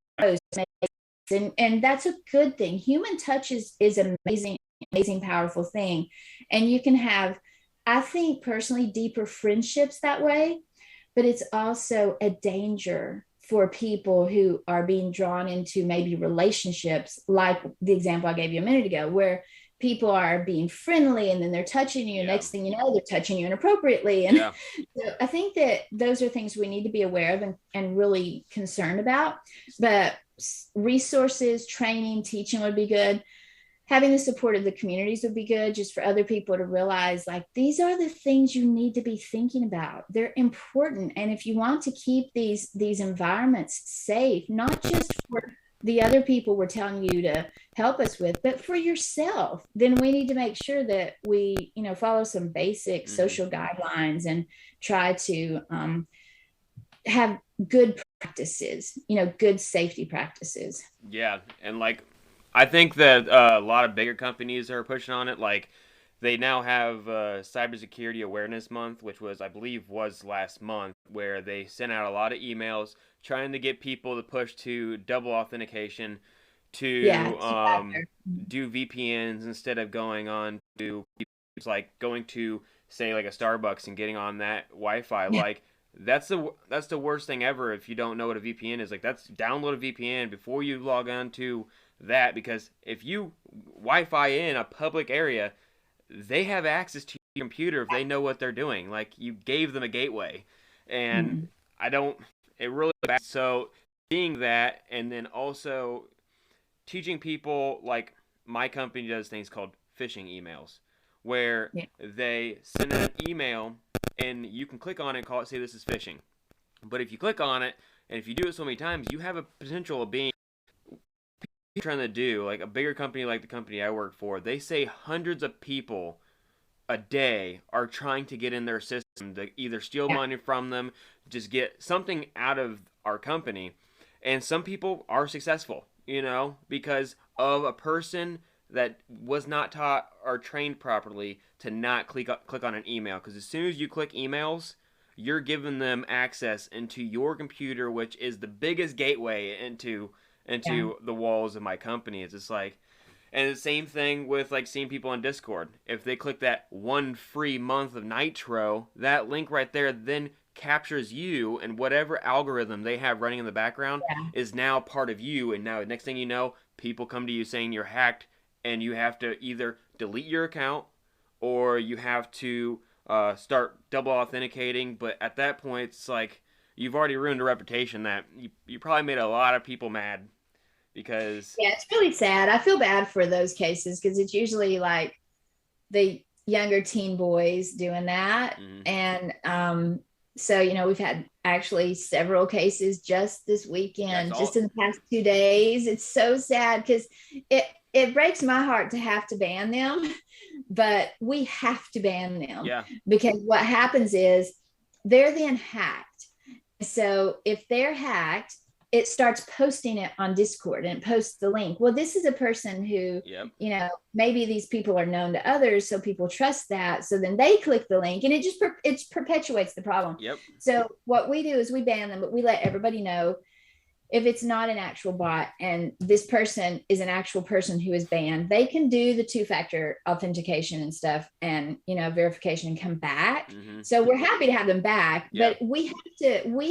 and that's a good thing. Human touch is amazing, powerful thing. And you can have, I think personally, deeper friendships that way, but it's also a danger for people who are being drawn into maybe relationships, like the example I gave you a minute ago, where people are being friendly and then they're touching you. Next thing you know, they're touching you inappropriately. And so I think that those are things we need to be aware of and really concerned about. But resources, training, teaching would be good. Having the support of the communities would be good, just for other people to realize, like, these are the things you need to be thinking about. They're important. And if you want to keep these environments safe, not just for the other people we're telling you to help us with, but for yourself, then we need to make sure that we, follow some basic social guidelines and try to have good practices, good safety practices. Yeah. And I think that a lot of bigger companies are pushing on it. Like, they now have Cybersecurity Awareness Month, which I believe was last month, where they sent out a lot of emails trying to get people to push to double authentication, to do VPNs instead of going on to, going to, say, like a Starbucks and getting on that Wi-Fi. Like, that's the worst thing ever if you don't know what a VPN is. Like, that's download a VPN before you log on to that, because if you Wi-Fi in a public area, they have access to your computer if they know what they're doing. Like, you gave them a gateway, and it really bad. So seeing that, and then also teaching people, like my company does things called phishing emails, where they send an email and you can click on it and call it, say this is phishing. But if you click on it, and if you do it so many times, you have a potential of being trying to do, like a bigger company like the company I work for, they say hundreds of people a day are trying to get in their system to either steal money from them, just get something out of our company. And some people are successful, because of a person that was not taught or trained properly to not click on an email. Because as soon as you click emails, you're giving them access into your computer, which is the biggest gateway into the walls of my company. It's just like, and the same thing with seeing people on Discord. If they click that 1 free month of Nitro, that link right there then captures you, and whatever algorithm they have running in the background is now part of you. And now next thing you know, people come to you saying you're hacked, and you have to either delete your account or you have to start double authenticating. But at that point, it's like you've already ruined a reputation that you probably made a lot of people mad. Because it's really sad. I feel bad for those cases, because it's usually like the younger teen boys doing that. And so we've had actually several cases just this weekend, just in the past 2 days. It's so sad, because it breaks my heart to have to ban them, but we have to ban them. Because what happens is they're then hacked. So if they're hacked, it starts posting it on Discord, and it posts the link. Well, this is a person who, maybe these people are known to others, so people trust that. So then they click the link, and it perpetuates the problem. So what we do is we ban them, but we let everybody know if it's not an actual bot and this person is an actual person who is banned, they can do the 2-factor authentication and stuff, and verification, and come back. So we're happy to have them back, but we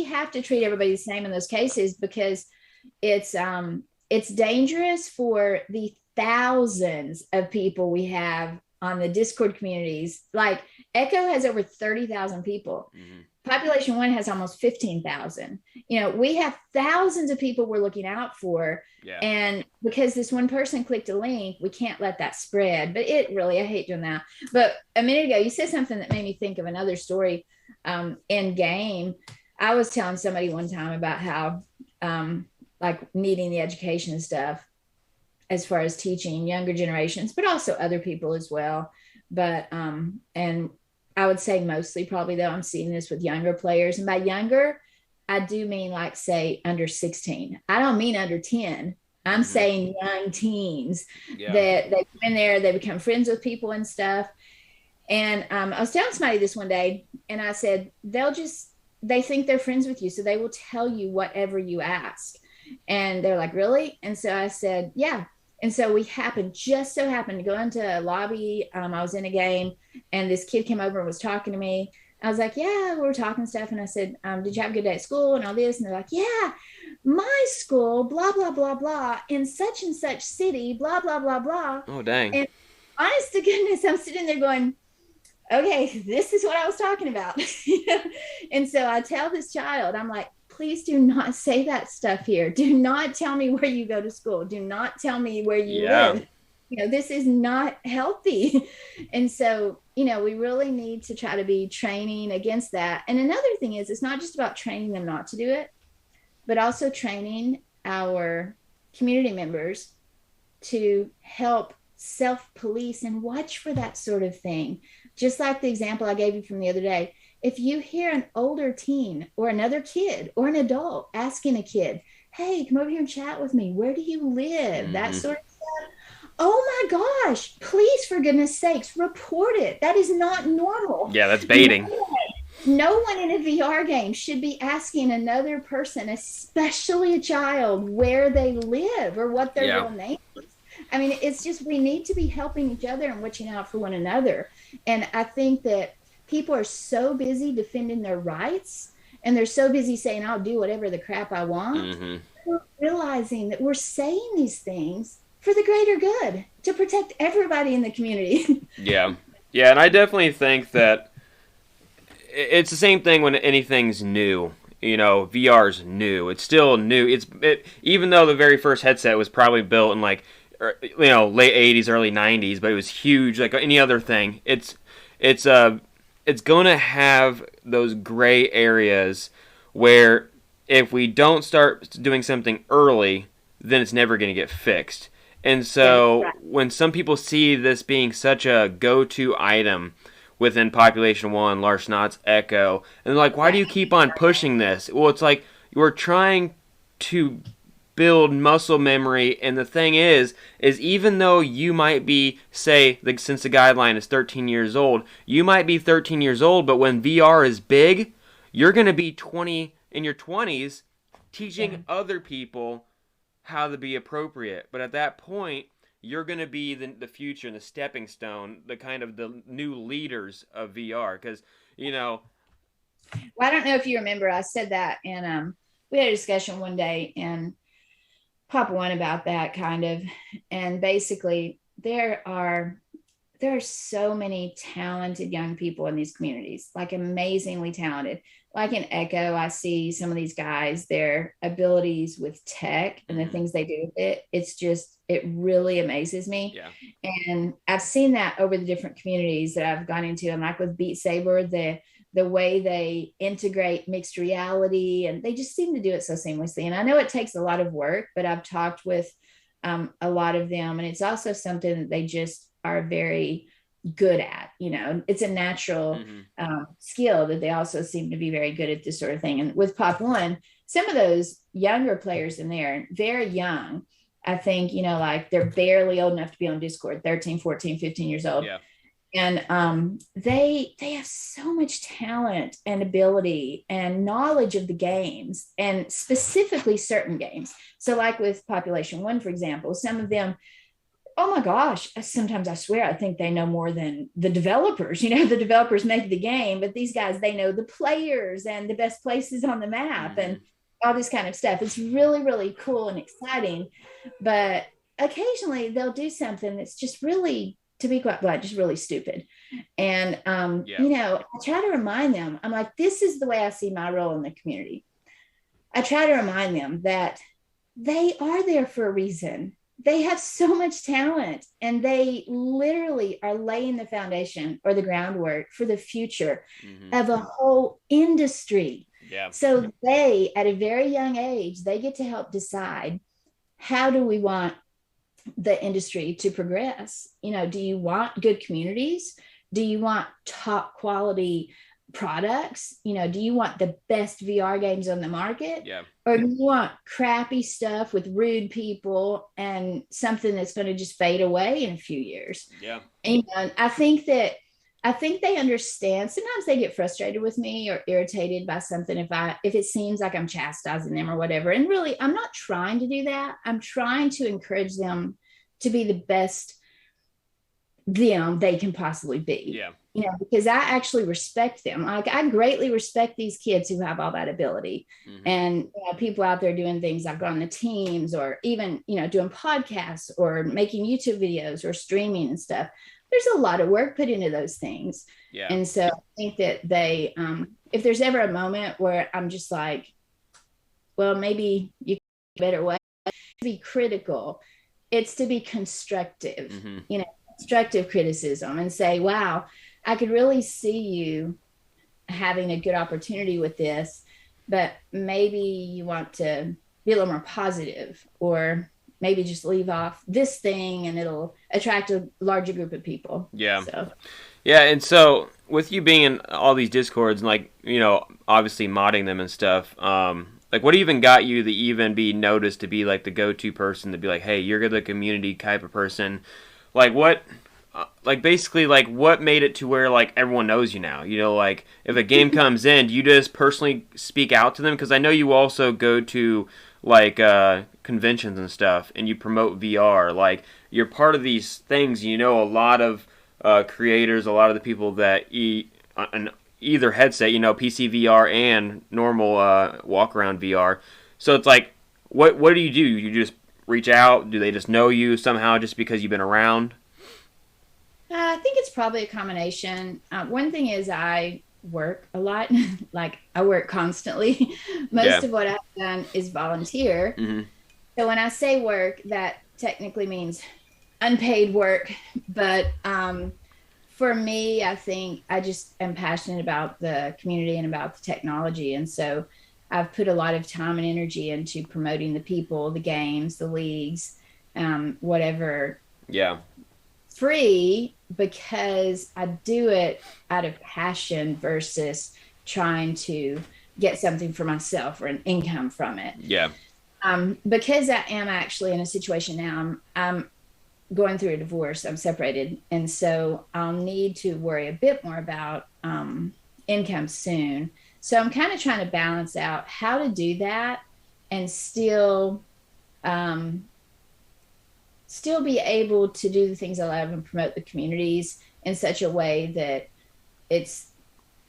have to treat everybody the same in those cases, because it's dangerous for the thousands of people we have on the Discord communities. Like, Echo has over 30,000 people. Population One has almost 15,000. We have thousands of people we're looking out for. And because this one person clicked a link, we can't let that spread. But I hate doing that. But a minute ago, you said something that made me think of another story in game. I was telling somebody one time about how needing the education and stuff. as far as teaching younger generations, but also other people as well. But and I would say mostly probably though I'm seeing this with younger players, and by younger I do mean like say under 16. I don't mean under 10. I'm saying young teens that they come in there, they become friends with people and stuff. And I was telling somebody this one day, and I said, they think they're friends with you, so they will tell you whatever you ask. And they're like, really? And so I said, yeah. And so we just so happened to go into a lobby. I was in a game, and this kid came over and was talking to me. I was like, yeah, we were talking stuff. And I said, did you have a good day at school and all this? And they're like, yeah, my school, blah, blah, blah, blah, in such and such city, blah, blah, blah, blah. Oh, dang. And honest to goodness, I'm sitting there going, okay, this is what I was talking about. And so I tell this child, I'm like, please do not say that stuff here. Do not tell me where you go to school. Do not tell me where you live. This is not healthy. And so, we really need to try to be training against that. And another thing is, it's not just about training them not to do it, but also training our community members to help self-police and watch for that sort of thing. Just like the example I gave you from the other day, if you hear an older teen or another kid or an adult asking a kid, hey, come over here and chat with me, where do you live? That sort of stuff. Oh my gosh, please, for goodness sakes, report it. That is not normal. Yeah, that's baiting. No one in a VR game should be asking another person, especially a child, where they live or what their real name is. I mean, it's just, we need to be helping each other and watching out for one another. And I think that people are so busy defending their rights, and they're so busy saying, I'll do whatever the crap I want. We're realizing that we're saying these things for the greater good, to protect everybody in the community. Yeah. And I definitely think that it's the same thing when anything's new. VR's new. It's still new. Even though the very first headset was probably built in like, late 80s, early 90s, but it was huge like any other thing. It's going to have those gray areas where if we don't start doing something early, then it's never going to get fixed. And so when some people see this being such a go-to item within Population 1, Larchnot's Echo, and they're like, why do you keep on pushing this? Well, it's like we're trying to build muscle memory, and the thing is even though you might be, say, since the guideline is 13 years old, you might be 13 years old, but when VR is big, you're going to be 20 in your 20s teaching other people how to be appropriate. But at that point, you're going to be the future and the stepping stone, the kind of the new leaders of VR, because, Well, I don't know if you remember, I said that, and we had a discussion one day, and Papa went about that kind of, and basically there are so many talented young people in these communities, like amazingly talented. Like in Echo, I see some of these guys, their abilities with tech and the things they do with it. It really amazes me. Yeah. And I've seen that over the different communities that I've gone into. And like with Beat Saber, the way they integrate mixed reality, and they just seem to do it so seamlessly. And I know it takes a lot of work, but I've talked with a lot of them, and it's also something that they just are very good at. It's a natural skill that they also seem to be very good at this sort of thing. And with Pop One, some of those younger players in there, very young, I think, like they're barely old enough to be on Discord, 13, 14, 15 years old. Yeah. And they have so much talent and ability and knowledge of the games, and specifically certain games. So like with Population 1, for example, some of them, oh my gosh, sometimes I swear I think they know more than the developers. The developers make the game, but these guys, they know the players and the best places on the map and all this kind of stuff. It's really, really cool and exciting. But occasionally they'll do something that's just really, to be quite blunt, just really stupid. And, I try to remind them, I'm like, this is the way I see my role in the community. I try to remind them that they are there for a reason. They have so much talent, and they literally are laying the foundation or the groundwork for the future of a whole industry. Yeah. So they, at a very young age, they get to help decide, how do we want the industry to progress. Do you want good communities? Do you want top quality products? Do you want the best VR games on the market? Yeah. Or do you want crappy stuff with rude people and something that's going to just fade away in a few years? Yeah. And I think they understand. Sometimes they get frustrated with me or irritated by something if it seems like I'm chastising them or whatever. And really, I'm not trying to do that. I'm trying to encourage them to be the best them they can possibly be. Yeah. Because I actually respect them. Like, I greatly respect these kids who have all that ability. Mm-hmm. And people out there doing things like on the teams, or even doing podcasts or making YouTube videos or streaming and stuff. There's a lot of work put into those things. Yeah. And so I think that they, if there's ever a moment where I'm just like, well, maybe you can do a better way to be critical, it's to be constructive, mm-hmm. Constructive criticism, and say, wow, I could really see you having a good opportunity with this, but maybe you want to be a little more positive, or maybe just leave off this thing and it'll attract a larger group of people. Yeah. Yeah. And so with you being in all these Discords and obviously modding them and stuff, what even got you to even be noticed to be like the go-to person to be like, hey, you're the community type of person? What made it to where everyone knows you now? If a game comes in, do you just personally speak out to them? Because I know you also go to conventions and stuff, and you promote VR. You're part of these things. A lot of creators, a lot of the people that either headset, PC VR and normal walk around VR. So it's what do? You just reach out? Do they just know you somehow just because you've been around? I think it's probably a combination. One thing is I work a lot. I work constantly. Most of what I've done is volunteer. Mm-hmm. So when I say work, that technically means unpaid work. But for me, I think I just am passionate about the community and about the technology. And so I've put a lot of time and energy into promoting the people, the games, the leagues, whatever. Yeah. Free, because I do it out of passion versus trying to get something for myself or an income from it. Yeah. Because I am actually in a situation now, I'm going through a divorce. I'm separated. And so I'll need to worry a bit more about income soon. So I'm kind of trying to balance out how to do that and still be able to do the things I love and promote the communities in such a way that it's,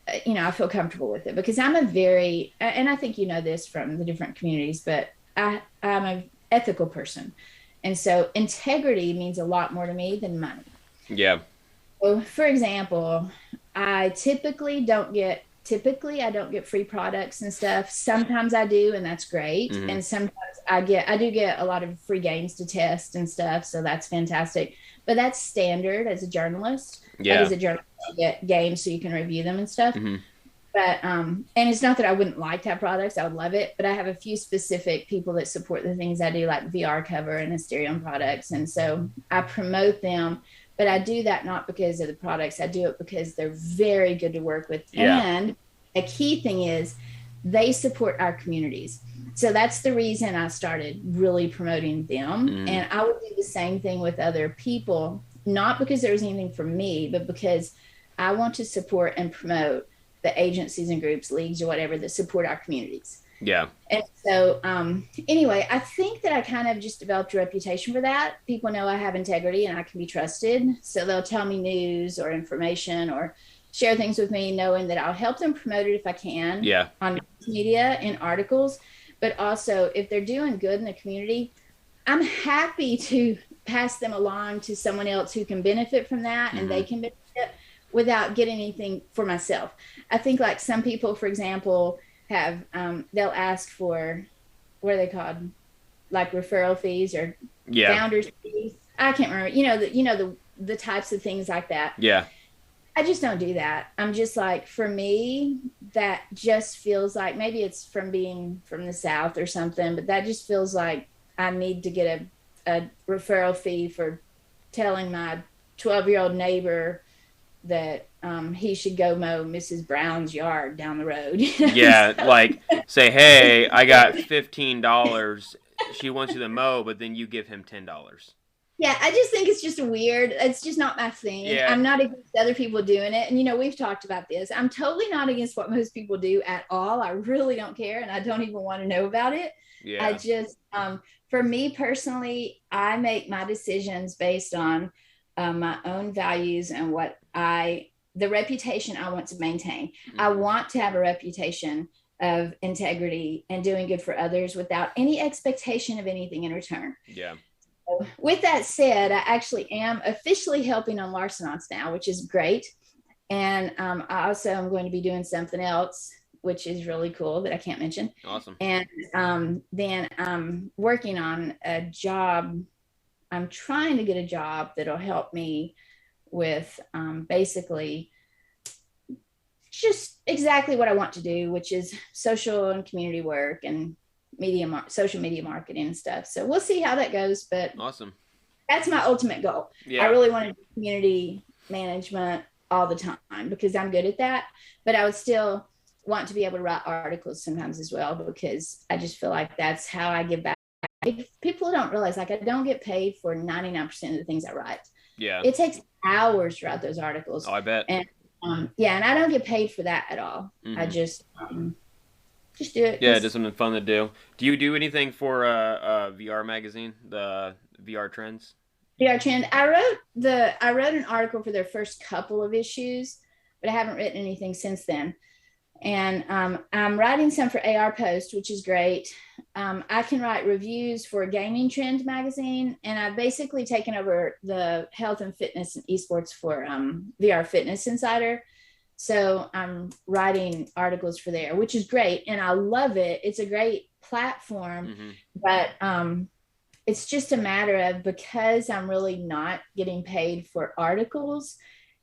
I feel comfortable with it, because I'm and I think this from the different communities, but I'm an ethical person. And so integrity means a lot more to me than money. Yeah. So, for example, I don't get free products and stuff. Sometimes I do, and that's great. Mm-hmm. And sometimes I do get a lot of free games to test and stuff. So that's fantastic. But that's standard as a journalist. Yeah. As a journalist, you get games so you can review them and stuff. Mm-hmm. But, and it's not that I wouldn't like to have products. I would love it. But I have a few specific people that support the things I do, like VR cover and Asterion products. And so I promote them. But I do that not because of the products. I do it because they're very good to work with. Yeah. And a key thing is they support our communities. So that's the reason I started really promoting them. Mm. And I would do the same thing with other people, not because there was anything for me, but because I want to support and promote the agencies and groups, leagues, or whatever that support our communities. Yeah. And so anyway, I think that I kind of just developed a reputation for that. People know I have integrity and I can be trusted. So they'll tell me news or information or share things with me, knowing that I'll help them promote it if I can. Yeah. On media, in articles. But also, if they're doing good in the community, I'm happy to pass them along to someone else who can benefit from that, and they can benefit without getting anything for myself. I think some people, for example, have they'll ask for, what are they called, referral fees or founders fees. I can't remember. The types of things like that. Yeah. I just don't do that. I'm just for me, that just feels like, maybe it's from being from the South or something, but that just feels like I need to get a a referral fee for telling my 12-year-old neighbor that he should go mow Mrs. Brown's yard down the road. Yeah, like say, hey, I got $15. She wants you to mow, but then you give him $10. Yeah, I just think it's just weird. It's just not my thing. Yeah. I'm not against other people doing it. And, we've talked about this. I'm totally not against what most people do at all. I really don't care. And I don't even want to know about it. Yeah. I just, for me personally, I make my decisions based on my own values and the reputation I want to maintain. Mm-hmm. I want to have a reputation of integrity and doing good for others without any expectation of anything in return. Yeah. With that said, I actually am officially helping on Larcenauts now, which is great. And I also am going to be doing something else, which is really cool that I can't mention. Awesome. And then I'm working on a job. I'm trying to get a job that'll help me with basically just exactly what I want to do, which is social and community work and social media marketing and stuff. So we'll see how that goes, but awesome. That's my ultimate goal. Yeah. I really want to do community management all the time because I'm good at that, but I would still want to be able to write articles sometimes as well, because I just feel like that's how I give back. People don't realize, like, I don't get paid for 99% of the things I write. Yeah. It takes hours to write those articles. Oh, I bet. And and I don't get paid for that at all. Mm-hmm. I just do it. Yeah, just something fun to do. Do you do anything for VR magazine, the VR Trends? VR Trend. I wrote an article for their first couple of issues, but I haven't written anything since then. And I'm writing some for AR Post, which is great. I can write reviews for Gaming Trend magazine, and I've basically taken over the health and fitness and esports for VR Fitness Insider. So I'm writing articles for there, which is great. And I love it. It's a great platform, mm-hmm. but it's just a matter of, because I'm really not getting paid for articles,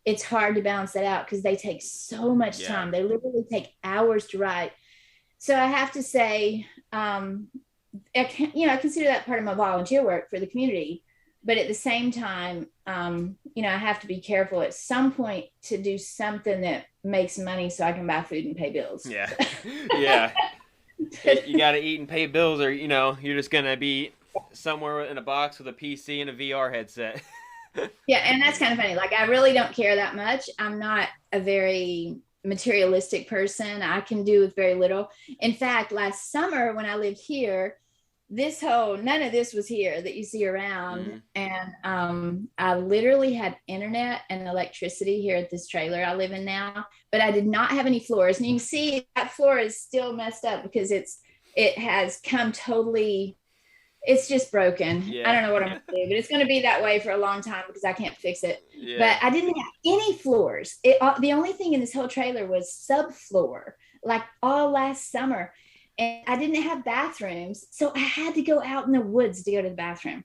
it's hard to balance that out because they take so much time. They literally take hours to write. So I have to say, I consider that part of my volunteer work for the community. But at the same time, I have to be careful at some point to do something that makes money so I can buy food and pay bills. Yeah. Yeah. You got to eat and pay bills, or, you're just going to be somewhere in a box with a PC and a VR headset. Yeah. And that's kind of funny. Like, I really don't care that much. I'm not a very materialistic person. I can do with very little. In fact, last summer when I lived here, none of this was here that you see around. Mm-hmm. And I literally had internet and electricity here at this trailer I live in now, but I did not have any floors. And you can see that floor is still messed up because it has come totally, it's just broken. Yeah. I don't know what I'm going to do, but it's going to be that way for a long time because I can't fix it. Yeah. But I didn't have any floors. The only thing in this whole trailer was subfloor, like all last summer. And I didn't have bathrooms. So I had to go out in the woods to go to the bathroom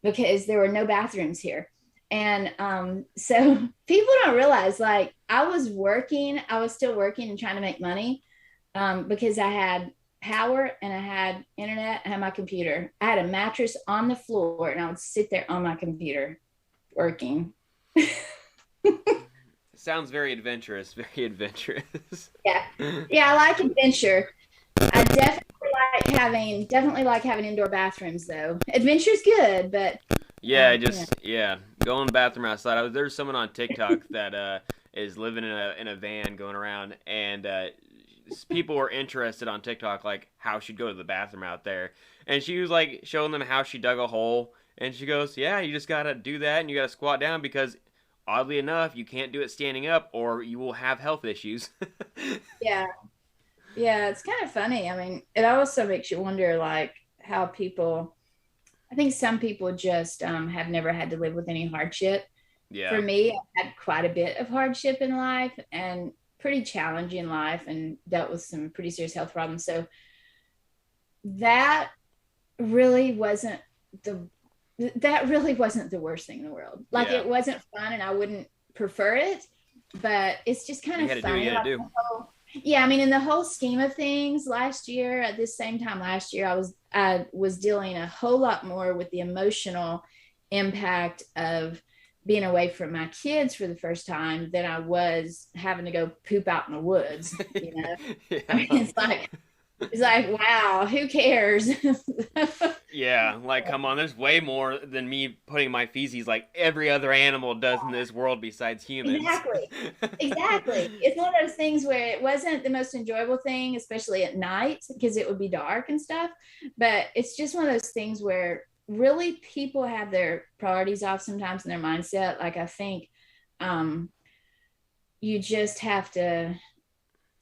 because there were no bathrooms here. And so people don't realize, like, I was still working and trying to make money because I had power and I had internet, I had my computer. I had a mattress on the floor and I would sit there on my computer working. Sounds very adventurous, very adventurous. Yeah. Yeah, I like adventure. I definitely like having indoor bathrooms though. Adventure's good, but go in the bathroom outside. There's someone on TikTok that is living in a van going around, and people were interested on TikTok, like, how she'd go to the bathroom out there, and she was like showing them how she dug a hole, and she goes, yeah, you just gotta do that, and you gotta squat down because oddly enough you can't do it standing up or you will have health issues. Yeah, it's kind of funny. I mean, it also makes you wonder, like, how I think some people just have never had to live with any hardship. Yeah. For me, I had quite a bit of hardship in life and pretty challenging life and dealt with some pretty serious health problems. So that really wasn't the worst thing in the world. Like, it wasn't fun and I wouldn't prefer it, but it's just kind of funny. Yeah, I mean, in the whole scheme of things, last year at this same time last year, I was dealing a whole lot more with the emotional impact of being away from my kids for the first time than I was having to go poop out in the woods. I Yeah. mean, it's like, wow, who cares? Yeah, like come on, there's way more than me putting my feces like every other animal does in this world besides humans. Exactly. Exactly. It's one of those things where it wasn't the most enjoyable thing, especially at night, because it would be dark and stuff. But it's just one of those things where really people have their priorities off sometimes in their mindset. Like, I think um, you just have to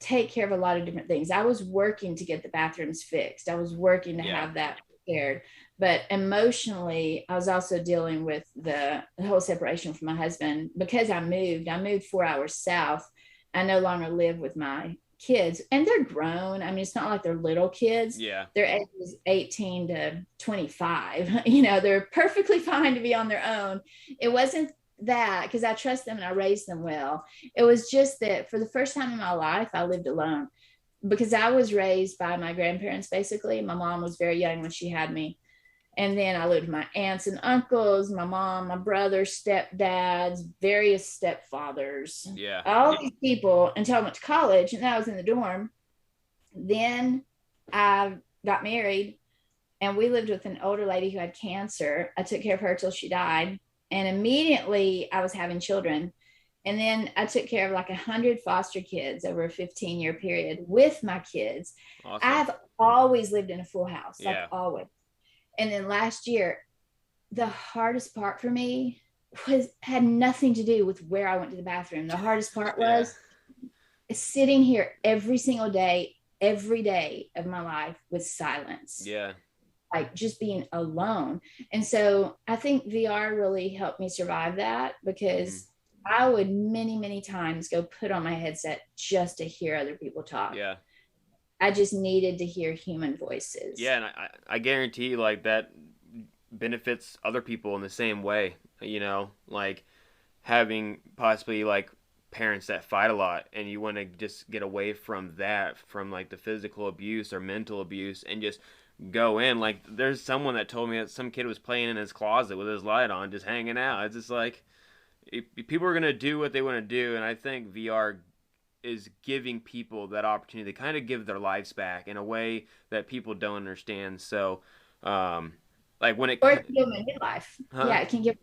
take care of a lot of different things. I was working to get the bathrooms fixed, I was working to Yeah. have that prepared. But emotionally, I was also dealing with the whole separation from my husband because I moved 4 hours south. I no longer live with my kids, and they're grown. I mean, it's not like they're little kids. Yeah. Their age is 18 to 25. They're perfectly fine to be on their own. It wasn't that, because I trust them and I raised them well. It was just that for the first time in my life, I lived alone because I was raised by my grandparents, basically. My mom was very young when she had me. And then I lived with my aunts and uncles, my mom, my brother, stepdads, various stepfathers, Yeah. all these people until I went to college, and I was in the dorm. Then I got married, and we lived with an older lady who had cancer. I took care of her till she died. And immediately I was having children. And then I took care of like 100 foster kids over a 15-year period with my kids. Awesome. I've always lived in a full house, like Yeah. always. And then last year, the hardest part for me had nothing to do with where I went to the bathroom. The hardest part was sitting here every single day, every day of my life with silence. Yeah. Like just being alone. And so I think VR really helped me survive that, because I would many, many times go put on my headset just to hear other people talk. Yeah. I just needed to hear human voices. Yeah, and I guarantee you, like, that benefits other people in the same way, like having possibly like parents that fight a lot and you want to just get away from that, from like the physical abuse or mental abuse, and just go in. Like, there's someone that told me that some kid was playing in his closet with his light on, just hanging out. It's just like, people are going to do what they want to do, and I think VR is giving people that opportunity to kind of give their lives back in a way that people don't understand. So, like when it, or it can give them a new life. Huh? Yeah, it can give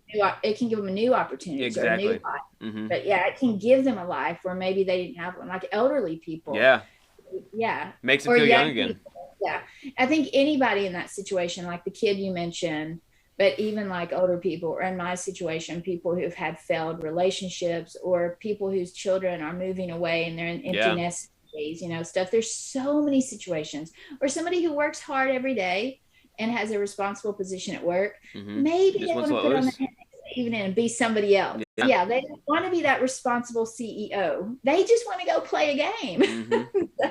them a new opportunity, exactly, or a new life. But yeah, it can give them a life where maybe they didn't have one, like elderly people. Yeah, makes them or feel young again. People. Yeah, I think anybody in that situation, like the kid you mentioned, but even like older people, or in my situation, people who've had failed relationships, or people whose children are moving away and they're in empty nest days, stuff. There's so many situations. Or somebody who works hard every day and has a responsible position at work. Maybe they want to put on the head evening and be somebody else. Yeah, they don't want to be that responsible CEO. They just want to go play a game.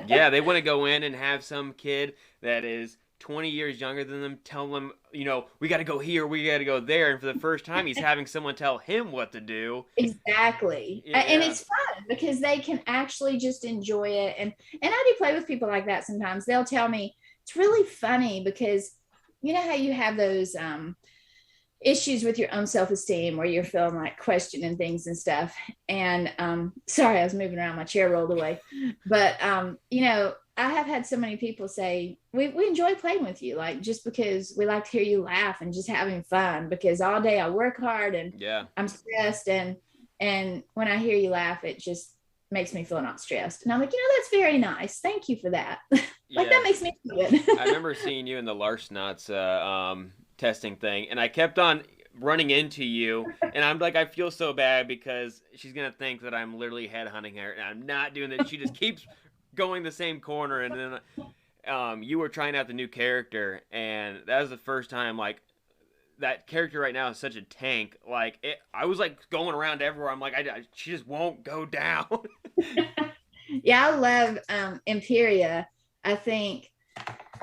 Yeah, they want to go in and have some kid that is 20 years younger than them tell them, we got to go here, we got to go there. And for the first time, he's having someone tell him what to do. Exactly. Yeah. And it's fun because they can actually just enjoy it. And I do play with people like that sometimes. They'll tell me, it's really funny because you know how you have those issues with your own self-esteem where you're feeling like questioning things and stuff. And sorry, I was moving around, my chair rolled away. But I have had so many people say, we enjoy playing with you, like just because we like to hear you laugh and just having fun, because all day I work hard and I'm stressed, and when I hear you laugh, it just makes me feel not stressed. And I'm like, that's very nice. Thank you for that. That makes me feel good. I remember seeing you in the Larsenuts testing thing, and I kept on running into you, and I'm like, I feel so bad because she's gonna think that I'm literally headhunting her, and I'm not doing that. She just keeps going the same corner, and then you were trying out the new character, and that was the first time, like, that character right now is such a tank. Like, I was like going around everywhere. I'm like, she just won't go down. Yeah, I love Imperia. I think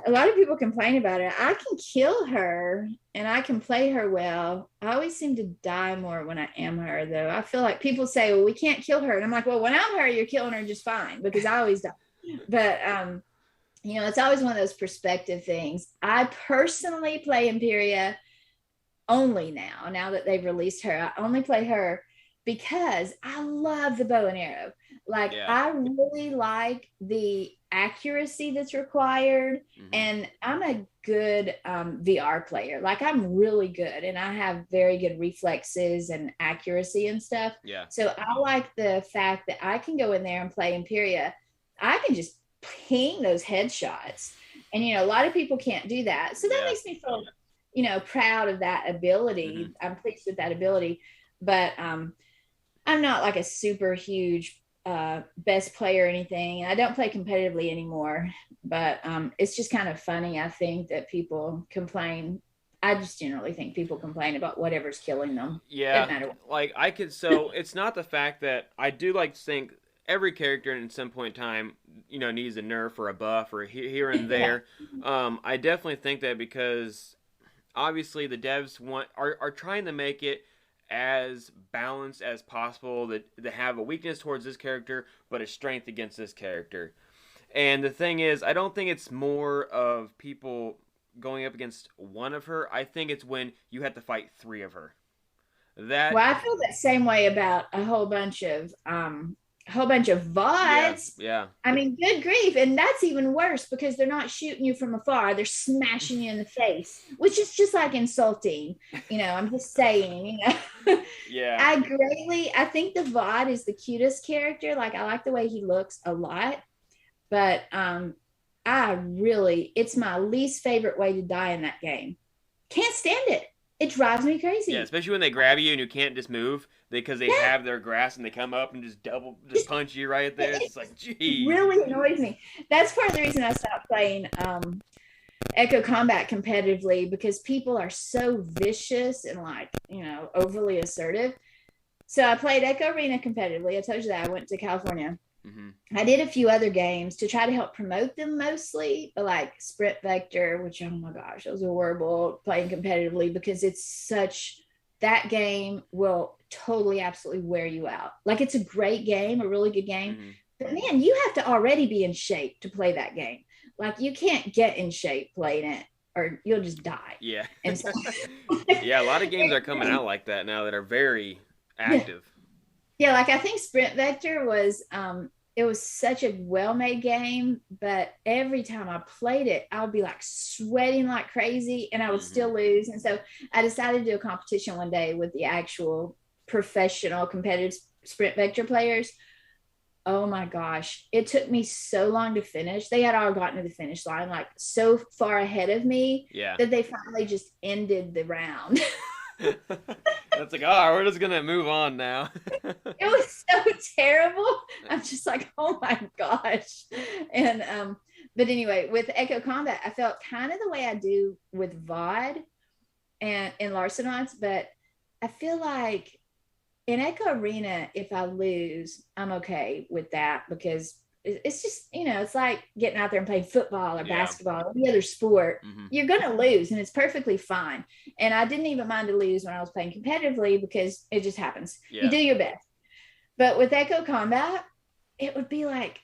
a lot of people complain about it. I can kill her and I can play her well. I always seem to die more when I am her, though. I feel like people say, well, we can't kill her. And I'm like, well, when I'm her, you're killing her just fine, because I always die. But it's always one of those perspective things. I personally play Imperia only now that they've released her. I only play her because I love the bow and arrow. Like, Yeah. I really like the accuracy that's required. And I'm a good VR player. Like, I'm really good and I have very good reflexes and accuracy and stuff. Yeah. So I like the fact that I can go in there and play Imperia. I can just ping those headshots. And, a lot of people can't do that. So that makes me feel, proud of that ability. I'm pleased with that ability. But I'm not like a super huge best player or anything. I don't play competitively anymore, but it's just kind of funny. I think that people complain. I just generally think people complain about whatever's killing them. Yeah. Doesn't matter what. So it's not the fact that I do like to think every character at some point in time, needs a nerf or a buff or here and there. I definitely think that because obviously the devs are trying to make it as balanced as possible, that they have a weakness towards this character but a strength against this character. And the thing is, I don't think it's more of people going up against one of her. I think it's when you have to fight three of her. Well, I feel that same way about a whole bunch of VODs. Yeah. I mean, good grief. And that's even worse because they're not shooting you from afar. They're smashing you in the face, which is just like insulting. I'm just saying, Yeah. I think the VOD is the cutest character. Like, I like the way he looks a lot, but it's my least favorite way to die in that game. Can't stand it. It drives me crazy. Yeah, especially when they grab you and you can't just move because they have their grasp and they come up and just punch you right there. It's like, gee. Really annoys me. That's part of the reason I stopped playing Echo Combat competitively, because people are so vicious and overly assertive. So I played Echo Arena competitively. I told you that I went to California. I did a few other games to try to help promote them mostly, but like Sprint Vector, which, oh my gosh, it was horrible playing competitively because that game will totally absolutely wear you out. Like, it's a great game, a really good game, but man, you have to already be in shape to play that game. Like, you can't get in shape playing it or you'll just die. Yeah. And so, yeah, a lot of games are coming out like that now that are very active. Yeah, like I think Sprint Vector was it was such a well-made game, but every time I played it, I would be like sweating like crazy and I would still lose. And so I decided to do a competition one day with the actual professional competitive Sprint Vector players. Oh my gosh, it took me so long to finish. They had all gotten to the finish line, like so far ahead of me that they finally just ended the round. That's like, we're just gonna move on now. It was so terrible. I'm just like, oh my gosh. And but anyway, with Echo Combat, I felt kind of the way I do with VOD and in Larcenauts, but I feel like in Echo Arena, if I lose, I'm okay with that because it's just, it's like getting out there and playing football or basketball or any other sport. You're going to lose and it's perfectly fine. And I didn't even mind to lose when I was playing competitively because it just happens. You do your best. But with Echo Combat, it would be like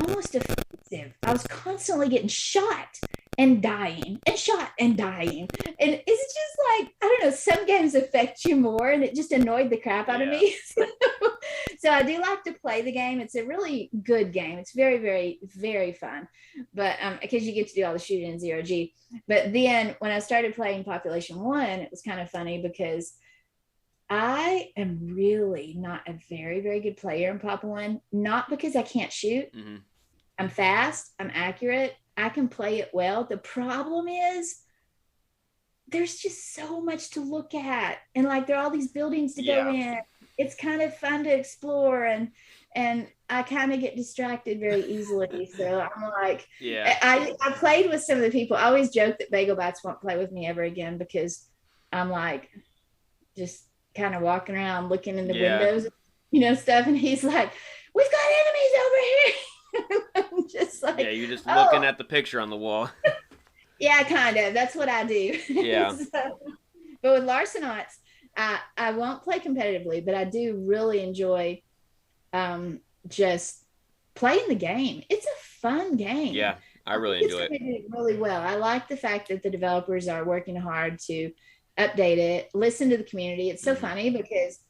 almost offensive. I was constantly getting shot and dying and shot and dying. And it's just like, I don't know, some games affect you more and it just annoyed the crap out of me. So I do like to play the game. It's a really good game. It's very, very, very fun. But because you get to do all the shooting in 0G. But then when I started playing Population 1, it was kind of funny because I am really not a very, very good player in Pop 1. Not because I can't shoot. I'm fast. I'm accurate. I can play it well. The problem is there's just so much to look at. And like, there are all these buildings to go in. It's kind of fun to explore. And I kind of get distracted very easily. So I'm like, I played with some of the people. I always joke that Bagel Bats won't play with me ever again because I'm like, just kind of walking around looking in the windows, stuff. And he's like, we've got enemies over here. I'm just like, you're just looking at the picture on the wall. Yeah, kind of. That's what I do. Yeah. But with Larcenauts, I won't play competitively, but I do really enjoy just playing the game. It's a fun game. Yeah, I I think really it's enjoy going it. to do really well. I like the fact that the developers are working hard to update it, listen to the community. It's so Hmm. funny because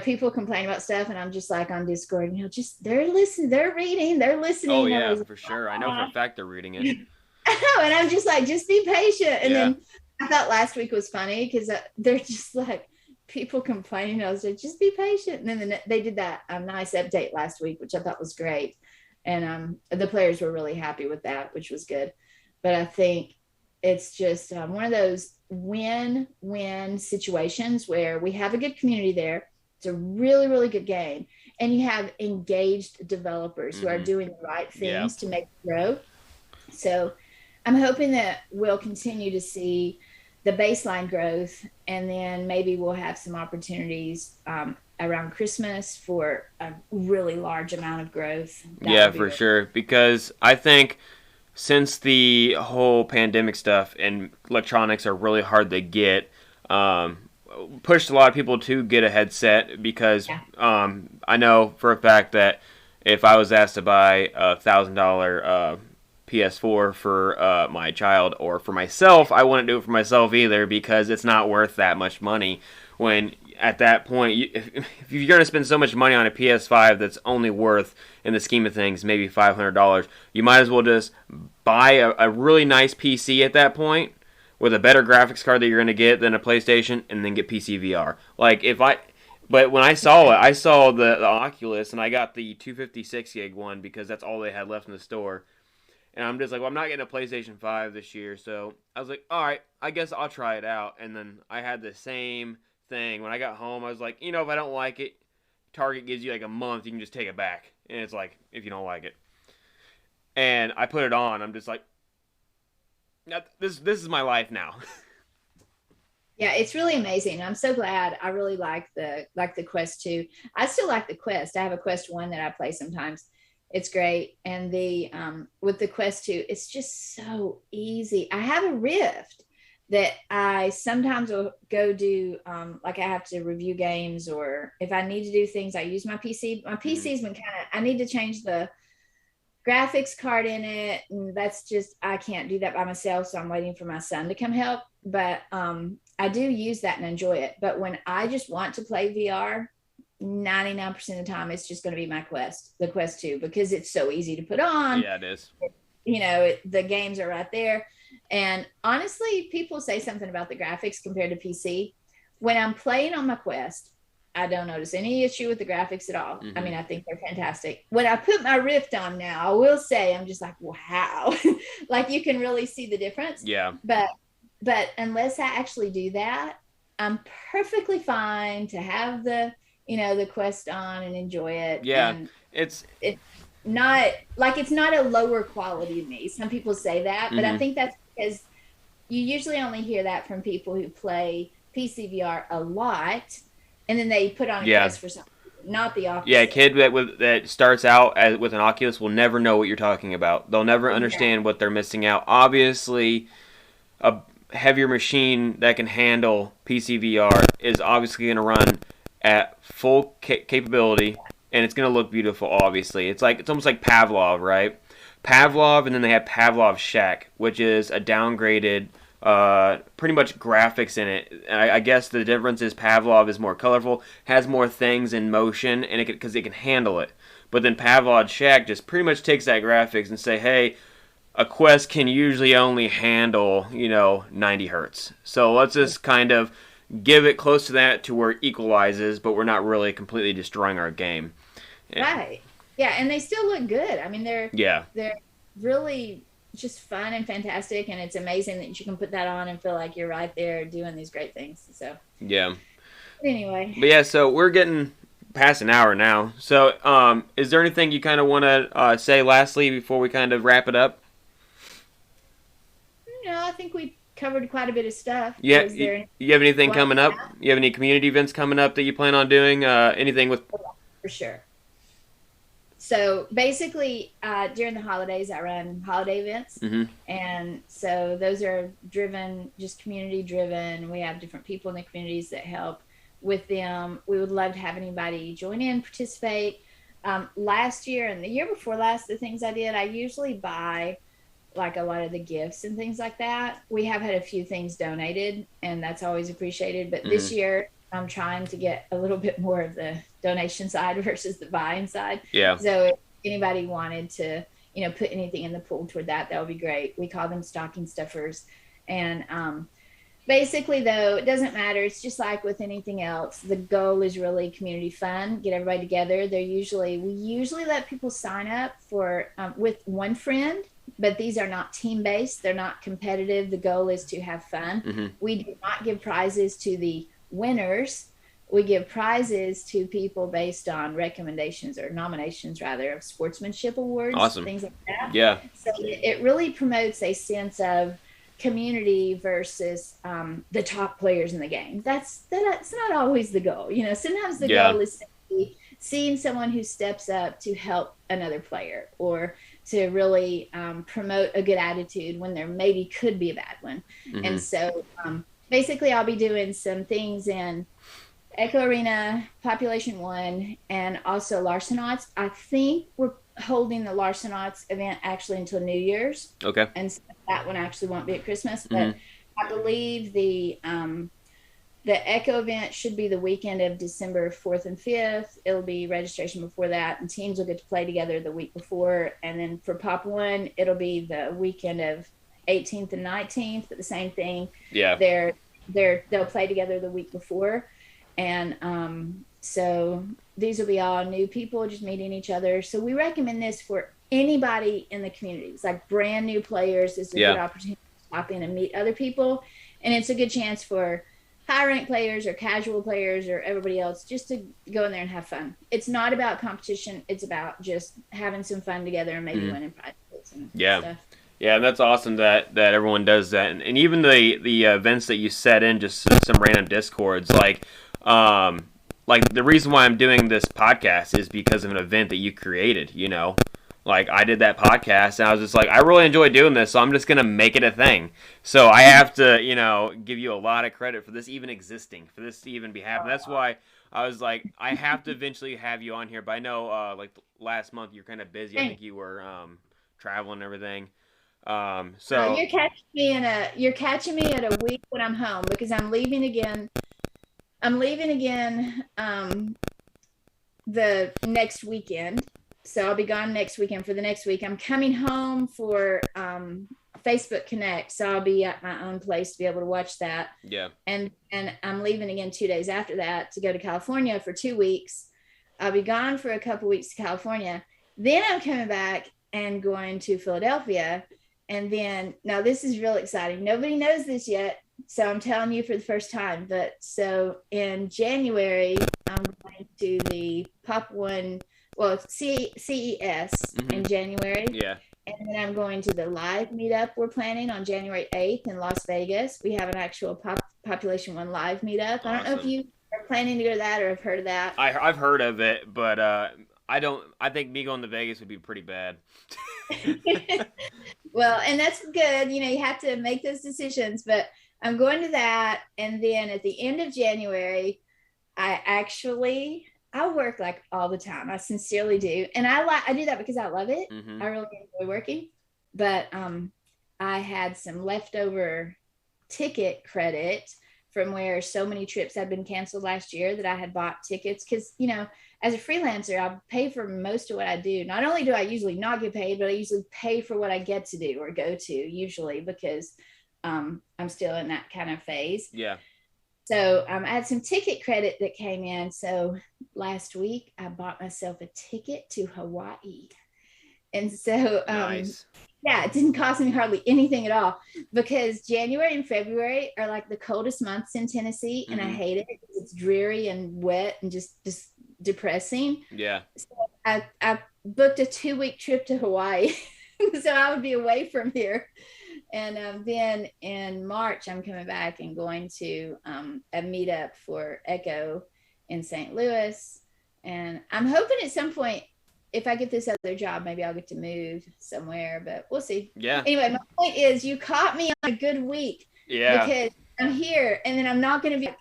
people complain about stuff, and I'm just like on Discord, just they're listening, they're reading, they're Oh listening. yeah, Everybody's for sure. I know for a like, fact they're reading it. I know, and I'm just like, just be patient. And Yeah. then I thought last week was funny because they're just like people complaining. I was like, just be patient. And then they did that nice update last week, which I thought was great, and the players were really happy with that, which was good. But I think it's just one of those win-win situations where we have a good community there. It's a really, really good game, and you have engaged developers who are Hmm. doing the right Yeah. things to make it grow. So I'm hoping that we'll continue to see the baseline growth, and then maybe we'll have some opportunities around Christmas for a really large amount of growth. That Yeah, would be for really sure. Because I think since the whole pandemic stuff and electronics are really hard to get, um, pushed a lot of people to get a headset because yeah. I know for a fact that if I was asked to buy $1,000 PS4 for my child or for myself, I wouldn't do it for myself either because it's not worth that much money. When at that point, if you're going to spend so much money on a PS5 that's only worth, in the scheme of things, maybe $500, you might as well just buy a really nice PC at that point with a better graphics card that you're going to get than a PlayStation, and then get PC VR. But when I saw it, I saw the Oculus, and I got the 256 gig one because that's all they had left in the store. And I'm just like, well, I'm not getting a PlayStation 5 this year, so I was like, all right, I guess I'll try it out. And then I had the same thing when I got home. I was like, if I don't like it, Target gives you like a month, you can just take it back, and it's like if you don't like it. And I put it on. I'm just like, this is my life now. Yeah, it's really amazing. I'm so glad. I really like the Quest 2. I still like the Quest. I have a Quest 1 that I play sometimes. It's great. And the with the Quest 2, it's just so easy. I have a Rift that I sometimes will go do like I have to review games, or if I need to do things, I use my PC. My Mhm. PC's been I need to change the graphics card in it, and that's just I can't do that by myself, so I'm waiting for my son to come help. But I do use that and enjoy it. But when I just want to play VR, 99% of the time it's just going to be the Quest 2, because it's so easy to put on. Yeah, it is. The games are right there. And honestly, people say something about the graphics compared to PC. When I'm playing on my Quest, I don't notice any issue with the graphics at all. Mm-hmm. I mean, I think they're fantastic. When I put my Rift on now, I will say I'm just like, wow. Like, you can really see the difference. Yeah. But unless I actually do that, I'm perfectly fine to have the Quest on and enjoy it. Yeah. And It's not like it's not a lower quality to me. Some people say that, but I think that's because you usually only hear that from people who play PC VR a lot, and then they put on a Quest for something, not the opposite. Yeah, a kid that starts out with an Oculus will never know what you're talking about. They'll never understand what they're missing out. Obviously, a heavier machine that can handle PC VR is obviously going to run at full capability, and it's going to look beautiful. Obviously, it's almost like Pavlov, right? Pavlov, and then they have Pavlov Shack, which is a downgraded, pretty much graphics in it. I guess the difference is Pavlov is more colorful, has more things in motion, and because it can handle it. But then Pavlov Shack just pretty much takes that graphics and say, hey, a Quest can usually only handle 90 hertz. So let's just kind of give it close to that to where it equalizes, but we're not really completely destroying our game. Right. Yeah, and they still look good. I mean, they're really just fun and fantastic, and it's amazing that you can put that on and feel like you're right there doing these great things. So yeah. Anyway. But yeah, so we're getting past an hour now. So is there anything you kind of want to say lastly before we kind of wrap it up? I think we covered quite a bit of stuff. Yeah, you have anything coming up? You have any community events coming up that you plan on doing? Anything with? For sure. So basically, during the holidays, I run holiday events. And so those are just community driven. We have different people in the communities that help with them. We would love to have anybody join in, participate. Last year and the year before last, the things I did, I usually buy like a lot of the gifts and things like that. We have had a few things donated, and that's always appreciated. But this year, I'm trying to get a little bit more of the donation side versus the buying side. Yeah. So if anybody wanted to, put anything in the pool toward that, that would be great. We call them stocking stuffers. And basically, though, it doesn't matter. It's just like with anything else. The goal is really community fun, get everybody together. We usually let people sign up for with one friend, but these are not team-based. They're not competitive. The goal is to have fun. We do not give prizes to the winners. We give prizes to people based on recommendations or nominations, rather, of sportsmanship awards, things like that. Yeah. So it really promotes a sense of community versus the top players in the game. That's not always the goal. Sometimes the goal is simply seeing someone who steps up to help another player, or to really promote a good attitude when there maybe could be a bad one. And so basically I'll be doing some things in Echo Arena, Population 1, and also Larcenauts. I think we're holding the Larcenauts event actually until New Year's. Okay. And so that one actually won't be at Christmas, but I believe the Echo event should be the weekend of December 4th and 5th. It'll be registration before that, and teams will get to play together the week before. And then for Pop 1, it'll be the weekend of 18th and 19th, but the same thing. Yeah. They'll play together the week before. And so these will be all new people just meeting each other. So we recommend this for anybody in the community. It's like brand new players. It's a good opportunity to pop in and meet other people. And it's a good chance for high-ranked players or casual players or everybody else just to go in there and have fun. It's not about competition. It's about just having some fun together and maybe winning prizes and stuff. Yeah, that's awesome that everyone does that. And even the events that you set in just some random Discords, like the reason why I'm doing this podcast is because of an event that you created, Like, I did that podcast, and I was just like, I really enjoy doing this, so I'm just going to make it a thing. So I have to, give you a lot of credit for this even existing, for this to even be happening. That's why I was like, I have to eventually have you on here. But I know, last month you're kind of busy. I think you were traveling and everything. So you're catching me at a week when I'm home, because I'm leaving again the next weekend. So I'll be gone next weekend for the next week. I'm coming home for Facebook Connect, so I'll be at my own place to be able to watch that. Yeah. And I'm leaving again 2 days after that to go to California for 2 weeks. I'll be gone for a couple weeks to California. Then I'm coming back and going to Philadelphia. And then, now this is real exciting. Nobody knows this yet, so I'm telling you for the first time. But so in January, I'm going to the Pop 1, CES in January. Yeah. And then I'm going to the live meetup we're planning on January 8th in Las Vegas. We have an actual Population 1 live meetup. Awesome. I don't know if you are planning to go to that or have heard of that. I've heard of it, but I think me going to Vegas would be pretty bad. Well, and that's good. You have to make those decisions, but I'm going to that. And then at the end of January, I work like all the time. I sincerely do. And I do that because I love it. I really enjoy working, but I had some leftover ticket credit from where so many trips had been canceled last year that I had bought tickets. Cause as a freelancer, I pay for most of what I do. Not only do I usually not get paid, but I usually pay for what I get to do or go to, usually, because I'm still in that kind of phase. Yeah. So I had some ticket credit that came in. So last week I bought myself a ticket to Hawaii. And so, nice. Yeah, it didn't cost me hardly anything at all, because January and February are like the coldest months in Tennessee. And I hate it. It's dreary and wet and just depressing. Yeah. So I booked a 2-week trip to Hawaii. So I would be away from here. And then in March, I'm coming back and going to a meetup for Echo in St. Louis. And I'm hoping at some point, if I get this other job, maybe I'll get to move somewhere, but we'll see. Yeah. Anyway, my point is, you caught me on a good week. Yeah. Because I'm here, and then I'm not going to be,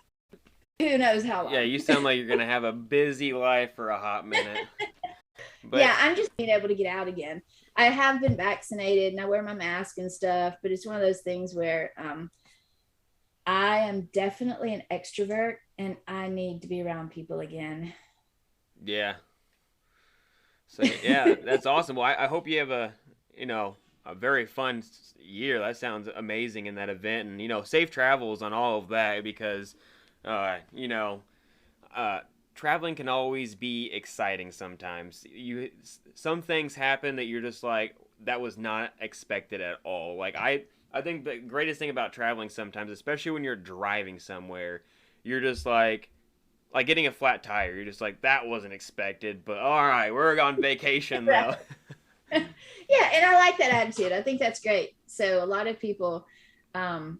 who knows how long. Yeah, you sound like you're going to have a busy life for a hot minute. But yeah, I'm just being able to get out again. I have been vaccinated and I wear my mask and stuff, but it's one of those things where I am definitely an extrovert and I need to be around people again. yeah, so yeah, that's awesome. Well, I hope you have a very fun year. That sounds amazing in that event, and safe travels on all of that because uh, you know uh, traveling can always be exciting sometimes. Some things happen that you're just like that was not expected at all. Like I think the greatest thing about traveling sometimes, especially when you're driving somewhere, you're just like getting a flat tire. You're just like that wasn't expected, but all right, we're on vacation though. Yeah, and I like that attitude. I think that's great. So a lot of people, um,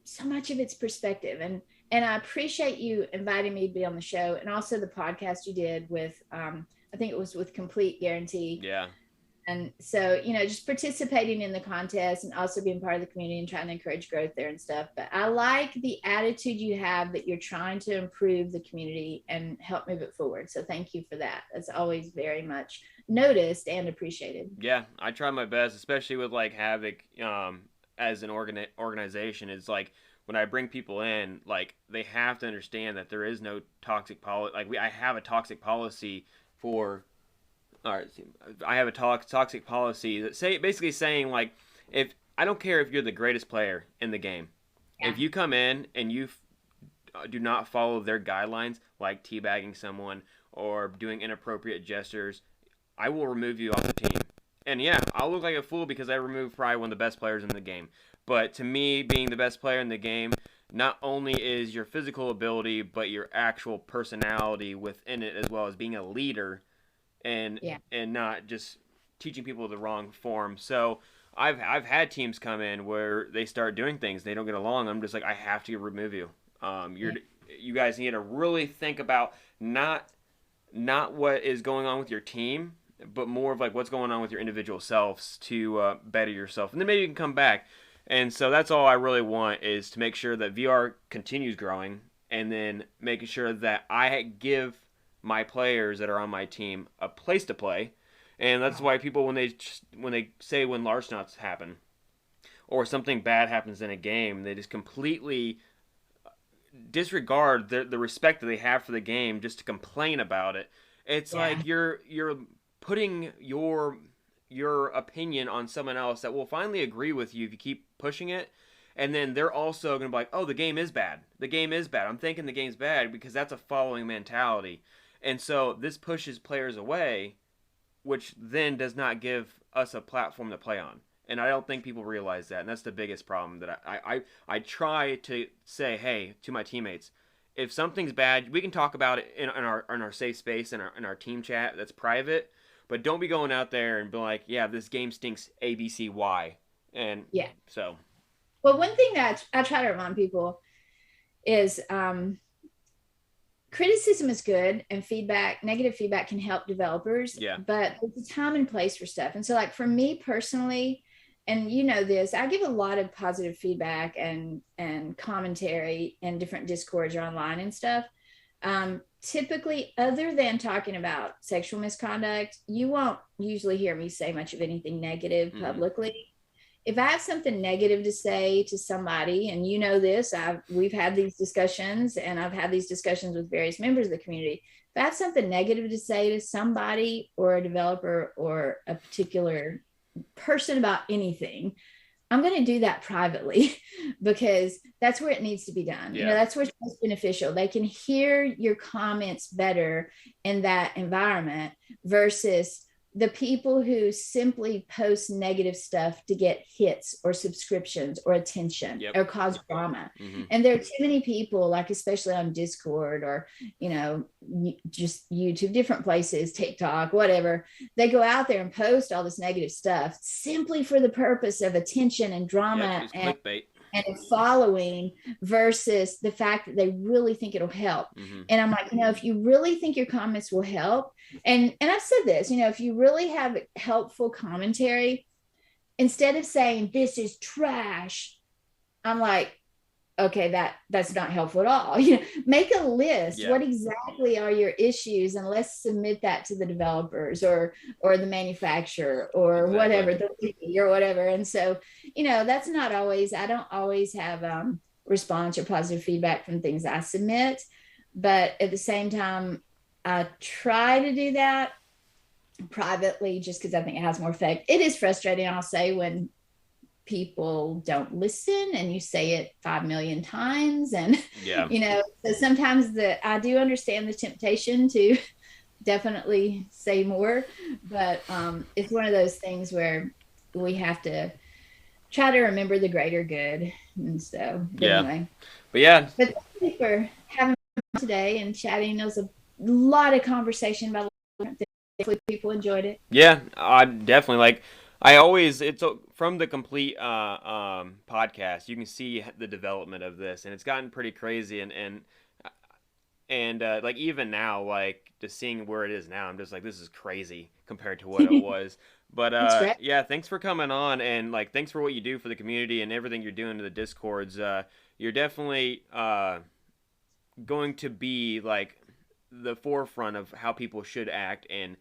so much of it's perspective, and I appreciate you inviting me to be on the show, and also the podcast you did with, I think it was with Complete Guarantee. Yeah. And so, just participating in the contest and also being part of the community and trying to encourage growth there and stuff. But I like the attitude you have that you're trying to improve the community and help move it forward. So thank you for that. That's always very much noticed and appreciated. Yeah, I try my best, especially with like Havoc as an organization. It's like when I bring people in, like they have to understand that there is no toxic policy. Like I have a toxic policy for. All right, I have a toxic policy that basically saying like if I don't care if you're the greatest player in the game, Yeah. if you come in and you do not follow their guidelines, like teabagging someone or doing inappropriate gestures, I will remove you off the team. And yeah, I'll look like a fool because I removed probably one of the best players in the game. But to me, being the best player in the game, not only is your physical ability, but your actual personality within it, as well as being a leader, and Yeah. and not just teaching people the wrong form. So I've had teams come in where they start doing things they don't get along. I'm just like I have to remove you. You guys need to really think about not what is going on with your team, but more of like what's going on with your individual selves to better yourself, and then maybe you can come back. And so that's all I really want is to make sure that VR continues growing, and then making sure that I give my players that are on my team a place to play. And that's why people when they say when large knots happen or something bad happens in a game, they just completely disregard the respect that they have for the game just to complain about it. It's like you're putting your opinion on someone else that will finally agree with you if you keep pushing it. And then they're also going to be like, oh, the game is bad. The game is bad. I'm thinking the game's bad because that's a following mentality. And so this pushes players away, which then does not give us a platform to play on. And I don't think people realize that. And that's the biggest problem that I try to say, hey, to my teammates, if something's bad, we can talk about it in our safe space, in our team chat that's private. But don't be going out there and be like, yeah, this game stinks A, B, C, Y. And Yeah. so. Well, one thing that I try to remind people is criticism is good, and negative feedback can help developers. Yeah. But there's a time and place for stuff. And so, like for me personally, and this, I give a lot of positive feedback and commentary in different discords or online and stuff. Typically, other than talking about sexual misconduct, you won't usually hear me say much of anything negative publicly. If I have something negative to say to somebody, and this, we've had these discussions, and I've had these discussions with various members of the community. If I have something negative to say to somebody or a developer or a particular person about anything, I'm going to do that privately because that's where it needs to be done. Yeah. That's where it's most beneficial. They can hear your comments better in that environment versus the people who simply post negative stuff to get hits or subscriptions or attention or cause drama. And there are too many people, like especially on Discord or, just YouTube, different places, TikTok, whatever. They go out there and post all this negative stuff simply for the purpose of attention and drama and clickbait. And following versus the fact that they really think it'll help. And I'm like, if you really think your comments will help, and I've said this, if you really have helpful commentary, instead of saying this is trash, I'm like, okay, that's not helpful at all. You know, make a list. Yeah, What exactly are your issues, and let's submit that to the developers or the manufacturer or exactly. whatever, the lead or whatever. And so, that's not always. I don't always have response or positive feedback from things I submit, but at the same time, I try to do that privately just because I think it has more effect. It is frustrating, I'll say, when people don't listen and you say it 5 million times, and Yeah. so sometimes I do understand the temptation to definitely say more, but it's one of those things where we have to try to remember the greater good. And so, but Yeah. anyway, But yeah, but thank you for having me today and chatting. There was a lot of conversation about different things. Hopefully people enjoyed it. yeah, I definitely like. I always from the complete podcast. You can see the development of this, and it's gotten pretty crazy. And like even now, like just seeing where it is now, I'm just like, this is crazy compared to what it was. But That's great. yeah, thanks for coming on, and like thanks for what you do for the community and everything you're doing to the discords. You're definitely going to be like the forefront of how people should act and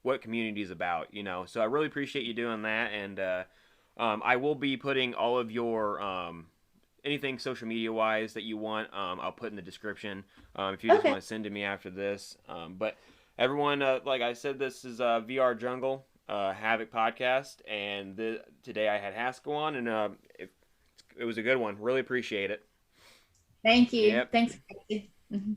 what community is about, So I really appreciate you doing that, and I will be putting all of your anything social media wise that you want. I'll put in the description if you just Okay. want to send to me after this. But everyone, like I said, this is VR Jungle Havoc podcast, and today I had Hasko on, and it was a good one. Really appreciate it. Thank you. Yep. Thanks. Mhm.